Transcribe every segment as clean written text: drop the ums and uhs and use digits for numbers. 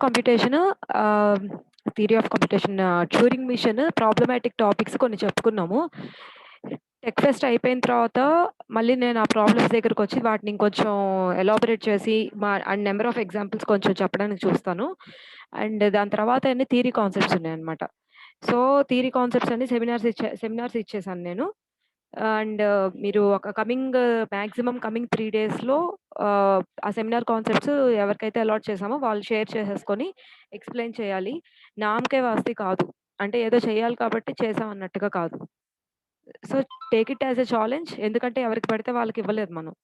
Computation Turing machine problematic topics కొన్ని చెప్పుకున్నాము. Tech fest అయిపోయిన తర్వాత మళ్ళీ నేను ఆ ప్రాబ్లమ్స్ దగ్గరకు వచ్చి వాటిని ఇంకొంచెం ఎలాబరేట్ చేసి అండ్ నెంబర్ ఆఫ్ ఎగ్జాంపుల్స్ కొంచెం చెప్పడానికి చూస్తాను. అండ్ దాని తర్వాత అన్ని థియరీ కాన్సెప్ట్స్ ఉన్నాయన్నమాట. సో థియరీ కాన్సెప్ట్స్ అన్ని సెమినార్స్ ఇచ్చేసాను నేను. అండ్ మీరు ఒక మాక్సిమం కమింగ్ 3 డేస్‌లో ఆ సెమినార్ కాన్సెప్ట్స్ ఎవరికైతే అలాట్ చేసామో వాళ్ళు షేర్ చేసేసుకొని ఎక్స్‌ప్లెయిన్ చేయాలి. నామకే వాస్తె కాదు. అంటే ఏదో చేయాలి కాబట్టి చేసాం అన్నట్టుగా కాదు. So take it as a challenge. ఎందుకంటే ఎవరికి పడితే వాళ్ళకి ఇవ్వలేదు మనం.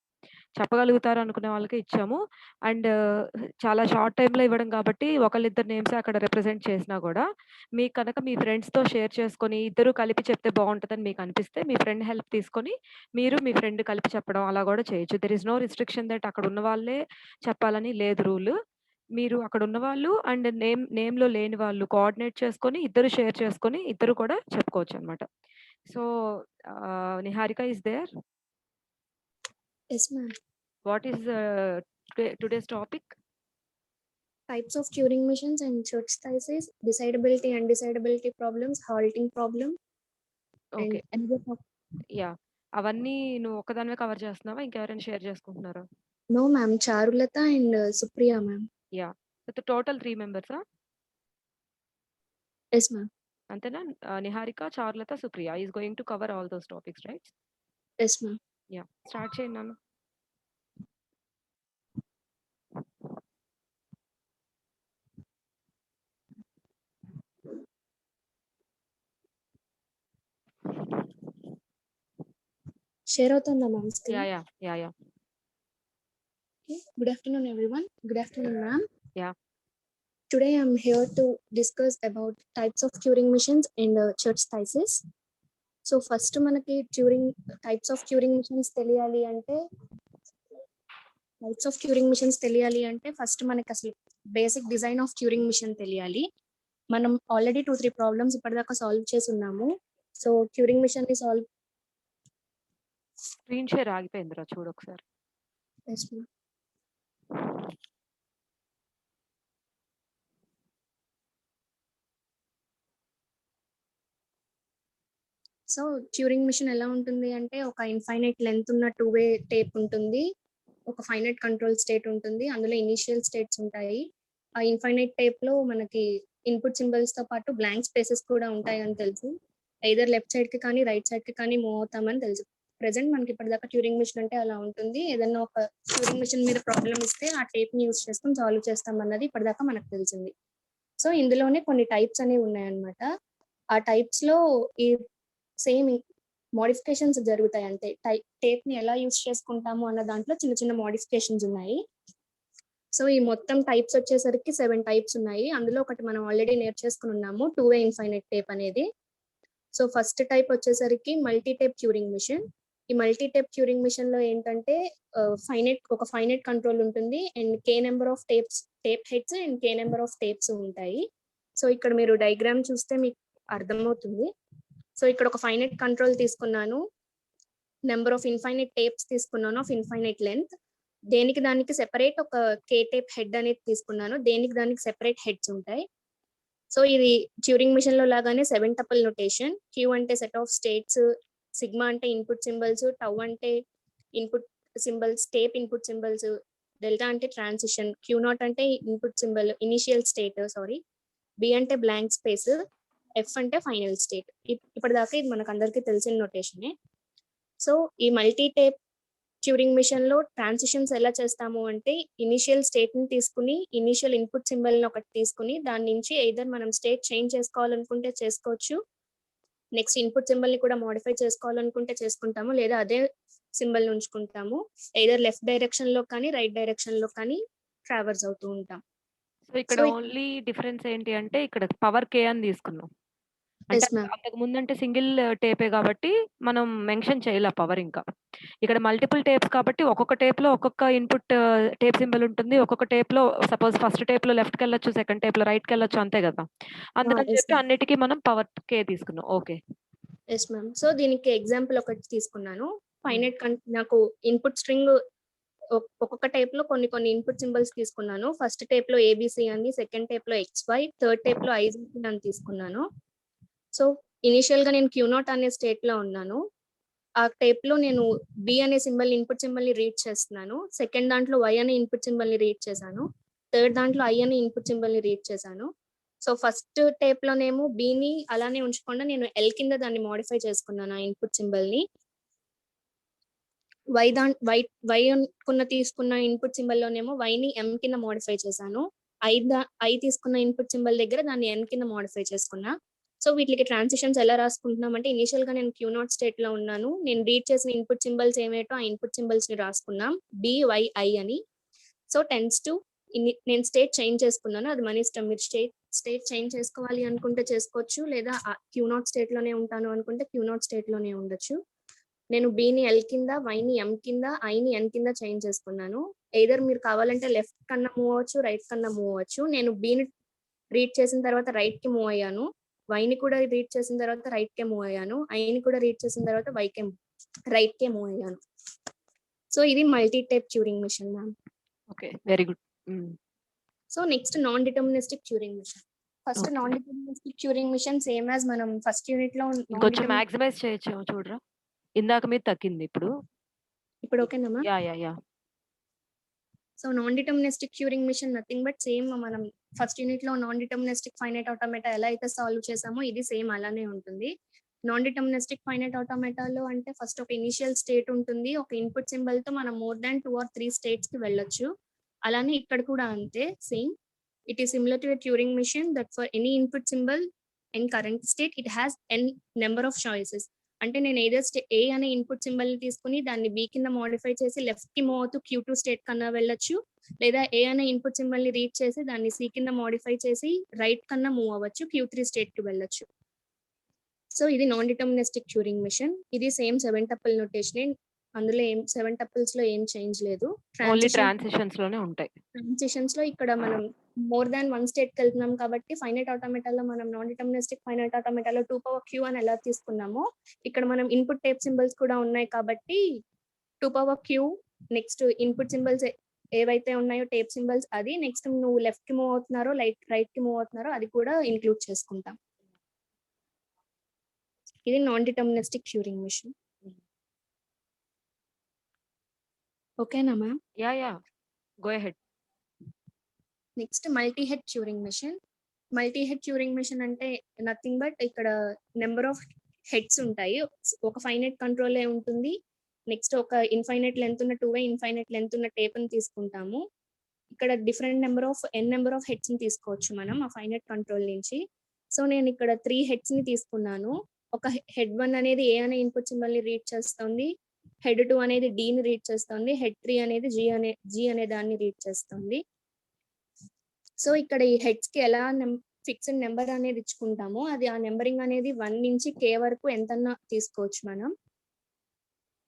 చెప్పగలుగుతారు అనుకునే వాళ్ళకే ఇచ్చాము. అండ్ చాలా షార్ట్ టైమ్‌లో ఇవ్వడం కాబట్టి ఒకళ్ళిద్దరు నేమ్సే అక్కడ రిప్రజెంట్ చేసినా గూడా, మీకు కనుక మీ ఫ్రెండ్స్‌తో షేర్ చేసుకొని ఇద్దరు కలిపి చెప్తే బావుంటదని మీకు అనిపిస్తే మీ ఫ్రెండ్ హెల్ప్ తీసుకొని మీరు మీ ఫ్రెండ్ కలిపి చెప్పడం అలా గూడా చేయొచ్చు. There is no restriction that అక్కడ ఉన్న వాళ్ళే చెప్పాలని లేదు రూల్. మీరు అక్కడ ఉన్నవాళ్ళు అండ్ నేమ్‌లో లేని వాళ్ళు కోఆర్డినేట్ చేసుకొని ఇద్దరు షేర్ చేసుకొని ఇద్దరు కూడా చెప్పుకోవచ్చనమాట. So Niharika is there? Yes, ma'am. What is today's topic? Types of Turing machines and church sizes, decidability and undecidability problems, halting problem, okay. and another yeah! అవన్నీ నువ్వు ఒక్కదానివే కవర్ చేస్తున్నావా? ఇంకెవరైనా షేర్ చేసుకుంటున్నారా? No, ma'am. Charulata and Supriya, ma'am. Yeah! Total 3 మెంబర్సా? Yes, ma'am. అంతేనా? Niharika, Charulata, Supriya is going to cover all those topics right? Yes, ma'am. Yeah! Start చేయండి నాన్న. Share అవుతుందా ma'am screen? Yeah. Okay. Good afternoon, everyone. Good afternoon, ma'am. Yeah. Today I'm here to discuss about types of Turing machines and church thesis. So first మనకి types of Turing machines తెలియాలి అంటే first మనకి అసలు basic design of Turing machine తెలియాలి. మనం already 2-3 problems ఇప్పటిదాకా solve చేసి ఉన్నాము. సో ట్యూరింగ్ మిషన్ ని సాల్వ్ స్క్రీన్ షేర్ ఆగిపోయిందిరా చూడు ఒకసారి. yes ma'am. So Turing machine ఎలా ఉంటుంది అంటే ఒక ఇన్ఫైనైట్ లెంత్ ఉన్న 2-వే టేప్ ఉంటుంది. ఒక ఫైనైట్ కంట్రోల్ స్టేట్ ఉంటుంది. అందులో ఇనిషియల్ స్టేట్స్ ఉంటాయి. ఆ ఇన్ఫైనైట్ టేప్ లో మనకి ఇన్పుట్ సింబల్స్ తో పాటు బ్లాంక్ స్పేసెస్ కూడా ఉంటాయి అని తెలుసు. ఐదర్ లెఫ్ట్ సైడ్ కి కానీ రైట్ సైడ్ కి కానీ మూవ్ అవుతామని తెలుసు. ప్రెసెంట్ మనకి ఇప్పటిదాకా ట్యూరింగ్ మిషన్ అంటే అలా ఉంటుంది. ఏదన్నా ఒక ట్యూరింగ్ మిషన్ మీద ప్రాబ్లం ఇస్తే ఆ టేప్ ని యూస్ చేసుకొని సాల్వ్ చేస్తాం అన్నది ఇప్పటిదాకా మనకు తెలిసింది. సో ఇందులోనే కొన్ని టైప్స్ అనేవి ఉన్నాయన్నమాట. ఆ టైప్స్ లో ఈ సేమ్ మోడిఫికేషన్స్ జరుగుతాయి. అంటే టేప్ ని ఎలా యూస్ చేసుకుంటాము అన్న దాంట్లో చిన్న చిన్న మోడిఫికేషన్స్ ఉన్నాయి. సో ఈ మొత్తం టైప్స్ వచ్చేసరికి 7 టైప్స్ ఉన్నాయి. అందులో ఒకటి మనం ఆల్రెడీ నేర్చేసుకుని ఉన్నాము, 2-వే ఇన్ఫైనైట్ టేప్ అనేది. సో ఫస్ట్ టైప్ వచ్చేసరికి మల్టీ టేప్ ట్యూరింగ్ మిషన్. ఈ మల్టీ టేప్ ట్యూరింగ్ మిషన్ లో ఏంటంటే ఒక ఫైనైట్ కంట్రోల్ ఉంటుంది and K number of tape heads and K number of tapes ఉంటాయి. సో ఇక్కడ మీరు డయాగ్రామ్ చూస్తే మీకు అర్థమవుతుంది. సో ఇక్కడ ఒక ఫైనైట్ కంట్రోల్ తీసుకున్నాను, నెంబర్ ఆఫ్ ఇన్ఫైనైట్ టేప్స్ తీసుకున్నాను ఆఫ్ ఇన్ఫైనైట్ లెంత్. దేనికి దానికి సెపరేట్ ఒక కే టేప్ హెడ్ అనేది తీసుకున్నాను, దేనికి దానికి సెపరేట్ హెడ్స్ ఉంటాయి. సో ఇది ట్యూరింగ్ మిషన్ లో లాగానే 7 టపుల్ నొటేషన్. క్యూ అంటే సెట్ ఆఫ్ స్టేట్స్, సిగ్మా అంటే ఇన్పుట్ సింబల్స్, టౌ అంటే input symbols, tape input symbols, delta అంటే ట్రాన్సిషన్, క్యూ నాట్ అంటే input symbol initial state, B అంటే బ్లాంక్ స్పేస్, ఎఫ్ అంటే ఫైనల్ స్టేట్. ఇప్పటిదాకా ఇది మనకు అందరికీ తెలిసిన నొటేషనే. సో ఈ మల్టీ టేప్ ట్యూరింగ్ మిషన్ లో ట్రాన్సిషన్స్ ఎలా చేస్తాము అంటే ఇనిషియల్ స్టేట్ ని తీసుకుని ఇనిషియల్ ఇన్పుట్ సింబల్ ని ఒకటి తీసుకుని దాని నుంచి ఎయిదర్ మనం స్టేట్ చేంజ్ చేసుకోవాలనుకుంటే చేసుకోవచ్చు, నెక్స్ట్ ఇన్పుట్ సింబల్ ని కూడా మోడిఫై చేసుకోవాలనుకుంటే చేసుకుంటాము, లేదా అదే సింబల్ ఉంచుకుంటాము. ఎయిదర్ లెఫ్ట్ డైరెక్షన్ లో కానీ రైట్ డైరెక్షన్ లో కానీ ట్రావర్స్ అవుతూ ఉంటాం. సో ఇక్కడ ఓన్లీ డిఫరెన్స్ ఏంటి అంటే ఇక్కడ పవర్ కే అని తీసుకున్నాం. అంటే అంతకు ముందంటే సింగిల్ టేపే కాబట్టి మనం మెన్షన్ చేయాలి పవర్. ఇంకా ఇక్కడ మల్టిపుల్ టేప్స్ కాబట్టి ఒక్కొక్క టేప్ లో ఒక్కొక్క ఇన్పుట్ టేప్ సింబల్ ఉంటుంది. ఒక్కొక్క టేప్ లో సపోజ్ ఫస్ట్ టేప్ లో లెఫ్ట్ కి వెళ్ళొచ్చు, సెకండ్ టేప్ లో రైట్ కి వెళ్ళొచ్చు, అంతే కదా. అందుకని చెప్పి అన్నిటికీ మనం పవర్ కే తీసుకున్నాం. Okay yes ma'am. సో దీనికి ఎగ్జాంపుల్ ఒకటి తీసుకున్నాను. ఫైనైట్ నాకు ఇన్పుట్ స్ట్రింగ్ ఒక్కొక్క టేప్‌లో కొన్ని ఇన్‌పుట్ సింబల్స్ తీసుకున్నాను. ఫస్ట్ టేప్‌లో ఏబీసీ అని, సెకండ్ టేప్‌లో ఎక్స్‌వై, థర్డ్ టేప్‌లో ఐజెడ్ అని తీసుకున్నాను. సో, ఇనీషియల్‌గా నేను క్యూ నాట్ అనే స్టేట్‌లో ఉన్నాను. ఆ టేప్‌లో నేను బి అనే ఇన్‌పుట్ సింబల్‌ని రీడ్ చేస్తున్నాను. సెకండ్ దాంట్లో వై అనే ఇన్‌పుట్ సింబల్‌ని రీడ్ చేశాను. థర్డ్ దాంట్లో ఐ అనే ఇన్‌పుట్ సింబల్‌ని రీడ్ చేశాను. సో, ఫస్ట్ టేప్‌లోనేమో బిని అలానే ఉంచకుండా నేను ఎల్ కింద దాన్ని మోడిఫై చేసుకున్నాను ఆ ఇన్‌పుట్ సింబల్‌ని. వై దాన్ వై వై అనుకున్న తీసుకున్న ఇన్‌పుట్ సింబల్‌లోనేమో వైని ఎం కింద మోడిఫై చేశాను. ఐ తీసుకున్న ఇన్‌పుట్ సింబల్ దగ్గర దాన్ని ఎన్ కింద మోడిఫై చేసుకున్నా. సో, వీటిలికి ట్రాన్సిషన్స్ ఎలా రాసుకుంటున్నామంటే ఇనీషియల్‌గా నేను క్యూ నాట్ స్టేట్‌లో ఉన్నాను. నేను రీడ్ చేసిన ఇన్‌పుట్ సింబల్స్ ఏవేటో ఆ ఇన్‌పుట్ సింబల్స్‌ని రాసుకున్నాం. బి, వై, ఐ అని. సో, టెండ్స్ టు నేను స్టేట్ చేంజ్ చేసుకున్నాను. అది మన ఇష్టం. మీరు స్టేట్ చేంజ్ చేసుకోవాలి అనుకుంటే చేసుకోవచ్చు. లేదా క్యూ నాట్ స్టేట్‌లోనే ఉంటాను అనుకుంటే క్యూ నాట్ స్టేట్‌లోనే ఉండొచ్చు. నేను బిని ఎల్ కింద, వైని ఎం కింద, ఐని ఎన్ కింద చేంజ్ చేసుకున్నాను. ఎయిదర్ మీరు కావాలంటే లెఫ్ట్ కన్నా మూవ్ అవ్వచ్చు, రైట్ కన్నా మూవ్ అవ్వచ్చు. నేను బిని రీడ్ చేసిన తర్వాత రైట్‌కి మూవ్ అయ్యాను. వైని కూడా రీడ్ చేసిన తర్వాత రైట్‌కే మూవ్ అయ్యాను. ఐని కూడా రీడ్ చేసిన తర్వాత రైట్‌కే మూవ్ అయ్యాను. సో, ఇది multi tape Turing machine ma'am. Okay. Very good. Hmm. So, next non deterministic Turing machine. First okay. Non deterministic Turing machine same as మనం ఫస్ట్ యూనిట్‌లో నాన్ ఇంకొంచెం డిటర్మినిస్టిక్ మాక్సిమైజ్ చేయొచ్చేమో చూడరా? ఇందాక మీద తగ్గింది ఇప్పుడు. ఇప్పుడు ఓకేనా ma'am? Yeah! So, non deterministic Turing machine nothing but same మనం ఫస్ట్ యూనిట్‌లో నాన్ డిటర్మినిస్టిక్ ఫైనైట్ ఆటోమేటా ఎలా అయితే సాల్వ్ చేసామో ఇది సేమ్ అలానే ఉంటుంది. నాన్ డిటర్మినిస్టిక్ ఫైనైట్ ఆటోమేటాలో అంటే ఫస్ట్ ఒక ఇనీషియల్ స్టేట్ ఉంటుంది. ఒక ఇన్‌పుట్ సింబల్‌తో మనం మోర్ థాన్ 2 ఆర్ 3 స్టేట్స్‌కి వెళ్ళొచ్చు. అలానే ఇక్కడ కూడా అంతే same. It is similar to a Turing machine that for any input symbol in current state, it has n number of choices. అంటే నేను ఏదర్ ఏ అనే ఇన్‌పుట్ సింబల్‌ని తీసుకొని దాన్ని బి కింద మోడిఫై చేసి లెఫ్ట్‌కి మూవ్ అవుతూ క్యూ2 స్టేట్ కన్నా వెళ్ళొచ్చు. లేదా ఏ అనే ఇన్‌పుట్ సింబల్‌ని రీడ్ చేసి దాన్ని సి కింద మోడిఫై చేసి రైట్ కన్నా మూవ్ అవ్వచ్చు. క్యూ3 స్టేట్‌కి వెళ్ళొచ్చు. సో, ఇది నాన్ డిటర్మినిస్టిక్ ట్యూరింగ్ మెషిన్. ఇది సేమ్ 7 టపుల్ నొటేషనే. అందులో 7 టపుల్స్‌లో ఏం చేంజ్ లేదు. ఓన్లీ ట్రాన్సిషన్స్‌లోనే ఉంటాయి. ట్రాన్సిషన్స్‌లో ఇక్కడ మనం మోర్ థాన్ 1 స్టేట్‌కెళ్తున్నాం కాబట్టి ఫైనైట్ ఆటోమేటాలో మనం నాన్ డిటర్మినిస్టిక్ ఫైనైట్ ఆటోమేటాలో 2 పవర్ క్యూ అని ఎలా తీసుకున్నామో, ఇక్కడ మనం ఇన్‌పుట్ టేప్ సింబల్స్ కూడా ఉన్నాయి కాబట్టి 2 power Q next input symbols ఏవైతే ఉన్నాయో టేప్ సింబల్స్ అది. నెక్స్ట్ నువ్వు లెఫ్ట్‌కి మూవ్ అవుతున్నారో, రైట్‌కి మూవ్ అవుతున్నారో అది కూడా ఇంక్లూడ్ చేసుకుంటాం. ఇది నాన్ డిటర్మినిస్టిక్ ట్యూరింగ్ మెషిన్. ఓకేనా ma'am? Yeah! Go ahead. Next multi head Turing machine. Multi head Turing machine అంటే నథింగ్ బట్ ఇక్కడ నెంబర్ ఆఫ్ హెడ్స్ ఉంటాయి. ఒక ఫైనైట్ కంట్రోలే ఉంటుంది. నెక్స్ట్ ఒక ఇన్ఫైనైట్ లెంత్ ఉన్న 2 వే ఇన్ఫైనైట్ లెంత్ ఉన్న టేప్‌ని తీసుకుంటాము. ఇక్కడ డిఫరెంట్ నెంబర్ ఆఫ్ హెడ్స్‌ని తీసుకోవచ్చు మనం ఆ ఫైనైట్ కంట్రోల్ నుంచి. సో, నేను ఇక్కడ 3 హెడ్స్‌ని తీసుకున్నాను. ఒక హెడ్ 1 అనేది ఏ అనే ఇన్‌పుట్ సింబల్‌ని రీడ్ చేస్తుంది. హెడ్ 2 అనేది డీని రీడ్ చేస్తుంది. హెడ్ 3 అనేది జీ అనే దాన్ని రీడ్ చేస్తుంది. సో, ఇక్కడ ఈ హెడ్స్‌కి ఎలా ఫిక్స్డ్ నంబర్ అనేది ఇచ్చుకుంటామో, అది ఆ నంబరింగ్ అనేది 1 నుంచి కే వరకు ఎంతన్నా తీసుకోవచ్చు మనం.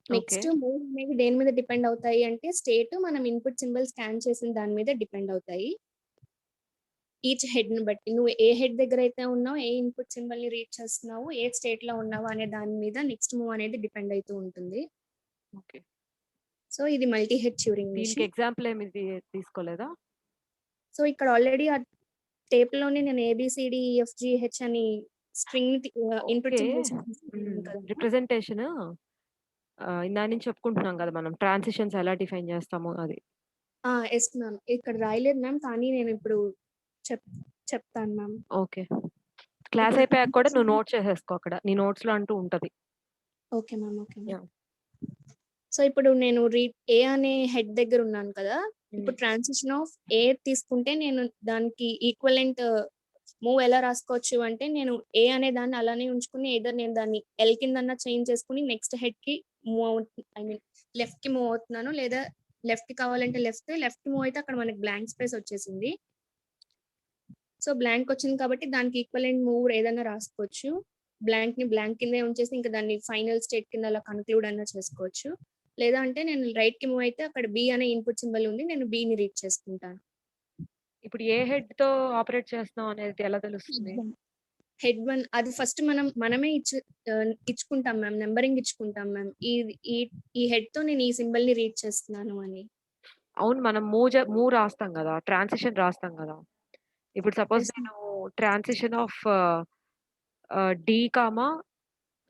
ఓకే. నెక్స్ట్ మూవ్ అనేవి దేని మీద డిపెండ్ అవుతాయి అంటే, స్టేట్ మనం ఇన్‌పుట్ సింబల్ స్కాన్ చేసిన దాని మీద డిపెండ్ అవుతాయి. ఈచ్ హెడ్‌ని బట్టి. నువ్వు ఏ హెడ్ దగ్గరైతే ఉన్నావో, ఏ ఇన్‌పుట్ సింబల్‌ని రీడ్ చేస్తున్నావో, ఏ స్టేట్‌లో ఉన్నావో అనే దాని మీద నెక్స్ట్ మూవ్ అనేది డిపెండ్ అయితూ ఉంటుంది. ఓకే. సో, ఇది మల్టీ హెడ్ ట్యూరింగ్ దీనికి మెషిన్. ఎగ్జాంపుల్ ఏమి తీసుకోలేదా? సో, ఇక్కడ ఆల్రెడీ ఆ టేప్‌లోనే నేను ఏబీసీడీఈఎఫ్‌జీహెచ్ అని స్ట్రింగ్‌ని ఇన్‌పుట్ ఓకే. సింబల్స్‌ని తీసుకున్నాను కదా! రిప్రజెంటేషన్ ఇందాక నుంచి చెప్పుకుంటున్నాం కదా మనం ట్రాన్సిషన్స్ ఎలా డిఫైన్ చేస్తామో అది. Yes ma'am. ఇక్కడ రాయలేదు మ్యామ్. కానీ నేనిప్పుడు చెప్ చెప్తాను మ్యామ్. ఓకే. క్లాస్ ఇప్పుడు అయిపోయాక కూడా నువ్వు నోట్ చేసేసుకో అక్కడ. నీ నోట్స్‌లో అంటూ ఉంటది. Okay ma'am. Okay ma'am. Yeah! So, ఇప్పుడు నేను ఏ అనే హెడ్ దగ్గర ఉన్నాను కదా! హ్మ్. ఇప్పుడు ట్రాన్సిషన్ ఆఫ్ ఏ తీసుకుంటే నేను దానికి ఈక్వలెంట్ మూవ్ ఎలా రాసుకోవచ్చు అంటే, నేను ఏ అనే దాన్ని అలానే ఉంచుకొని ఎయిదర్ నేను దాన్ని ఎల్ కిందన్నా చేంజ్ చేసుకొని నెక్స్ట్ హెడ్‌కి ఐ మీన్ లెఫ్ట్‌కి మూవ్ అవుతున్నాను. లేదా లెఫ్ట్ కావాలంటే లెఫ్ట్ మూవ్ అయితే అక్కడ మనకి బ్లాంక్ స్పేస్ వచ్చేసింది. సో, బ్లాంక్ వచ్చింది కాబట్టి దానికి ఈక్వలెంట్ మూవ్ ఏదైనా రాసుకోవచ్చు. బ్లాంక్‌ని బ్లాంక్ కిందే ఉంచేసి ఇంకా దాన్ని ఫైనల్ స్టేట్ కింద అలా కన్క్లూడ్ అన్నా చేసుకోవచ్చు. లేదా అంటే నేను రైట్‌కి మూవ్ అయితే అక్కడ బి అనే ఇన్‌పుట్ సింబల్ ఉంది. నేను బిని రీడ్ చేసుకుంటాను. ఇప్పుడు ఏ హెడ్‌తో ఆపరేట్ చేస్తున్నాం అనేది ఎలా తెలుస్తుంది? హెడ్ 1 అది ఫస్ట్ మనమే ఇచ్చుకుంటాం మ్యామ్. నంబరింగ్ ఇచ్చుకుంటాం మ్యామ్. ఈ ఈ ఈ హెడ్‌తో నేను ఈ సింబల్‌ని రీడ్ చేస్తున్నాను అని. అవును. మనం మూవ్ రాస్తాం గదా! ట్రాన్సిషన్ రాస్తాం గదా! ఇప్పుడు సపోజ్ యెస్ మ్యామ్. నేను ట్రాన్సిషన్ ఆఫ్ డి కామా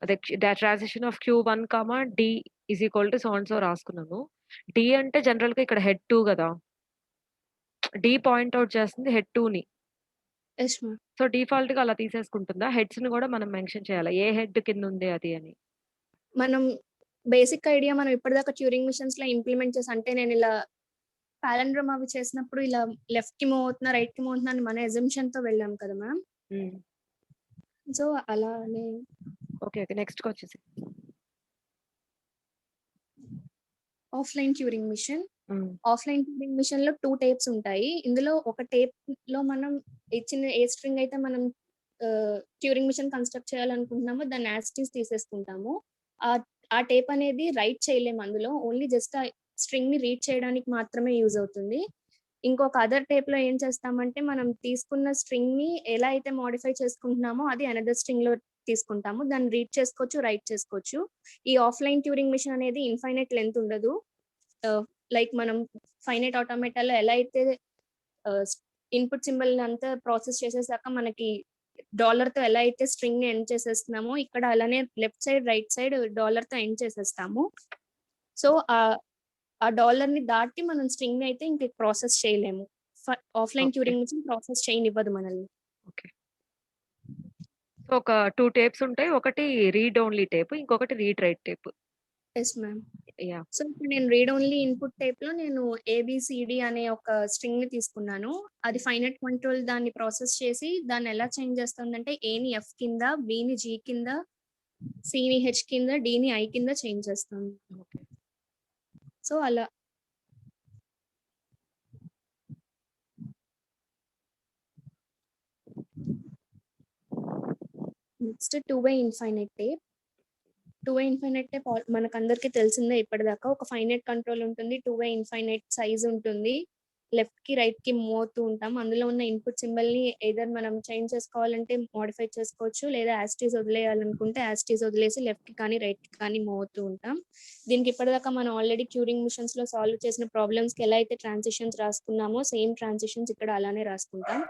అదే transition of Q1 D is equal to so and so రాసుకున్నాను. డి అంటే జనరల్‌గా ఇక్కడ హెడ్ 2 గదా! డి పాయింట్ ఔట్ చేస్తుంది హెడ్ 2ని. Yes ma'am. సో, డిఫాల్ట్‌గా అలా తీసేసుకుంటుందా? హెడ్స్‌ని గూడా మనం మెన్షన్ చేయాలా? ఏ హెడ్ కిందుంది అది అని. మనం బేసిక్ ఐడియా మనం ఇప్పటిదాకా ట్యూరింగ్ మిషన్స్‌లో ఇంప్లిమెంట్ చేసి అంటే నేనిలా పాలిండ్రోమ్ అవి చేసినప్పుడు ఇలా లెఫ్ట్‌కి మూవ్ అవుతున్నా, రైట్‌కి మూవ్ అవుతున్నా అని మన అజంప్షన్‌తో వెళ్ళాం కదా మ్యామ్. హ్మ్. సో, అలానే ఓకే. ఓకే. నెక్స్ట్‌కొచ్చేసేయి. Offline Turing machine. Hmm. Offline Turing మిషన్‌లో 2 టేప్స్ ఉంటాయి. ఇందులో ఒక టేప్‌లో మనం ఇచ్చిన ఏ స్ట్రింగ్ అయితే మనం ట్యూరింగ్ మిషన్ కన్‌స్ట్రక్ట్ చేయాలనుకుంటున్నామో దాన్ని యాజ్ ఇట్ ఈజ్ తీసేసుకుంటాము. ఆహ్, ఆ టేప్ అనేది రైట్ చేయలేము అందులో. ఓన్లీ జస్ట్ ఆ స్ట్రింగ్‌ని రీడ్ చేయడానికి మాత్రమే యూజ్ అవుతుంది. ఇంకొక అదర్ టేప్‌లో ఏం చేస్తామంటే మనం తీసుకున్న స్ట్రింగ్‌ని ఎలా అయితే మోడిఫై చేసుకుంటున్నామో అది అనదర్ స్ట్రింగ్‌లో తీసుకుంటాము. దాన్ని రీడ్ చేసుకోవచ్చు, రైట్ చేసుకోవచ్చు. ఈ ఆఫ్‌లైన్ ట్యూరింగ్ మిషన్ అనేది ఇన్‌ఫైనైట్ లెంత్ ఉండదు. ఆహ్, లైక్ మనం ఫైనైట్ ఆటోమేటాలో ఎలా అయితే ఆహ్, ఇన్‌పుట్ సింబల్‌ని అంతా ప్రాసెస్ చేసేసాక మనకి డాలర్‌తో ఎలా అయితే స్ట్రింగ్‌ని ఎండ్ చేసేస్తున్నామో, ఇక్కడ అలానే లెఫ్ట్ సైడ్, రైట్ సైడ్ డాలర్‌తో ఎండ్ చేసేస్తాము. సో, ఆ డాలర్‌ని దాటి మనం స్ట్రింగ్‌ని అయితే ఇంక ప్రాసెస్ చేయలేము. Offline okay. Turing machine process చేయనివ్వదు మనల్ని. ఓకే. సో, ఒక 2 టేప్స్ ఉంటాయి. ఒకటి రీడ్ ఓన్లీ టేప్. ఇంకొకటి read write tape. Yes ma'am. Yeah! So, ఇప్పుడు నేను రీడ్ ఓన్లీ ఇన్‌పుట్ టైప్‌లో నేను ఏబీసీడీ అనే ఒక స్ట్రింగ్‌ని తీసుకున్నాను. అది హ్మ్. ఫైనైట్ కంట్రోల్ దాన్ని ప్రాసెస్ చేసి దాన్ని ఎలా చేంజ్ చేస్తుందంటే ఏని ఎఫ్ కింద, బిని జీ కింద, సిని హెచ్ కింద, డీని ఐ కింద చేంజ్ చేస్తుంది. ఓకే. సో, అలా next two way infinite tape. Two way infinite tape మనకందరికీ తెలిసిందే ఇప్పటిదాకా. ఒక ఫైనైట్ కంట్రోల్ ఉంటుంది. టూ వే ఇన్‌ఫైనైట్ సైజ్ ఉంటుంది. లెఫ్ట్‌కి, రైట్‌కి మూవ్ అవుతూ ఉంటాం. అందులో ఉన్న ఇన్‌పుట్ సింబల్‌ని ఎయిదర్ మనం చేంజ్ చేసుకోవాలంటే మోడిఫై చేసుకోవచ్చు. లేదా యాజ్ ఇట్ ఈజ్ వదిలేయాలనుకుంటే యాజ్ ఇట్ ఈజ్ వదిలేసి లెఫ్ట్‌కి కానీ, రైట్‌కి కానీ మూవ్ అవుతూ ఉంటాం. దీనికి ఇప్పటిదాకా మనం ఆల్రెడీ ట్యూరింగ్ మిషన్స్‌లో సాల్వ్ చేసిన ప్రాబ్లమ్స్‌కి ఎలా అయితే ట్రాన్సిషన్స్ రాసుకున్నామో సేమ్ ట్రాన్సిషన్స్ ఇక్కడ అలానే రాసుకుంటాం.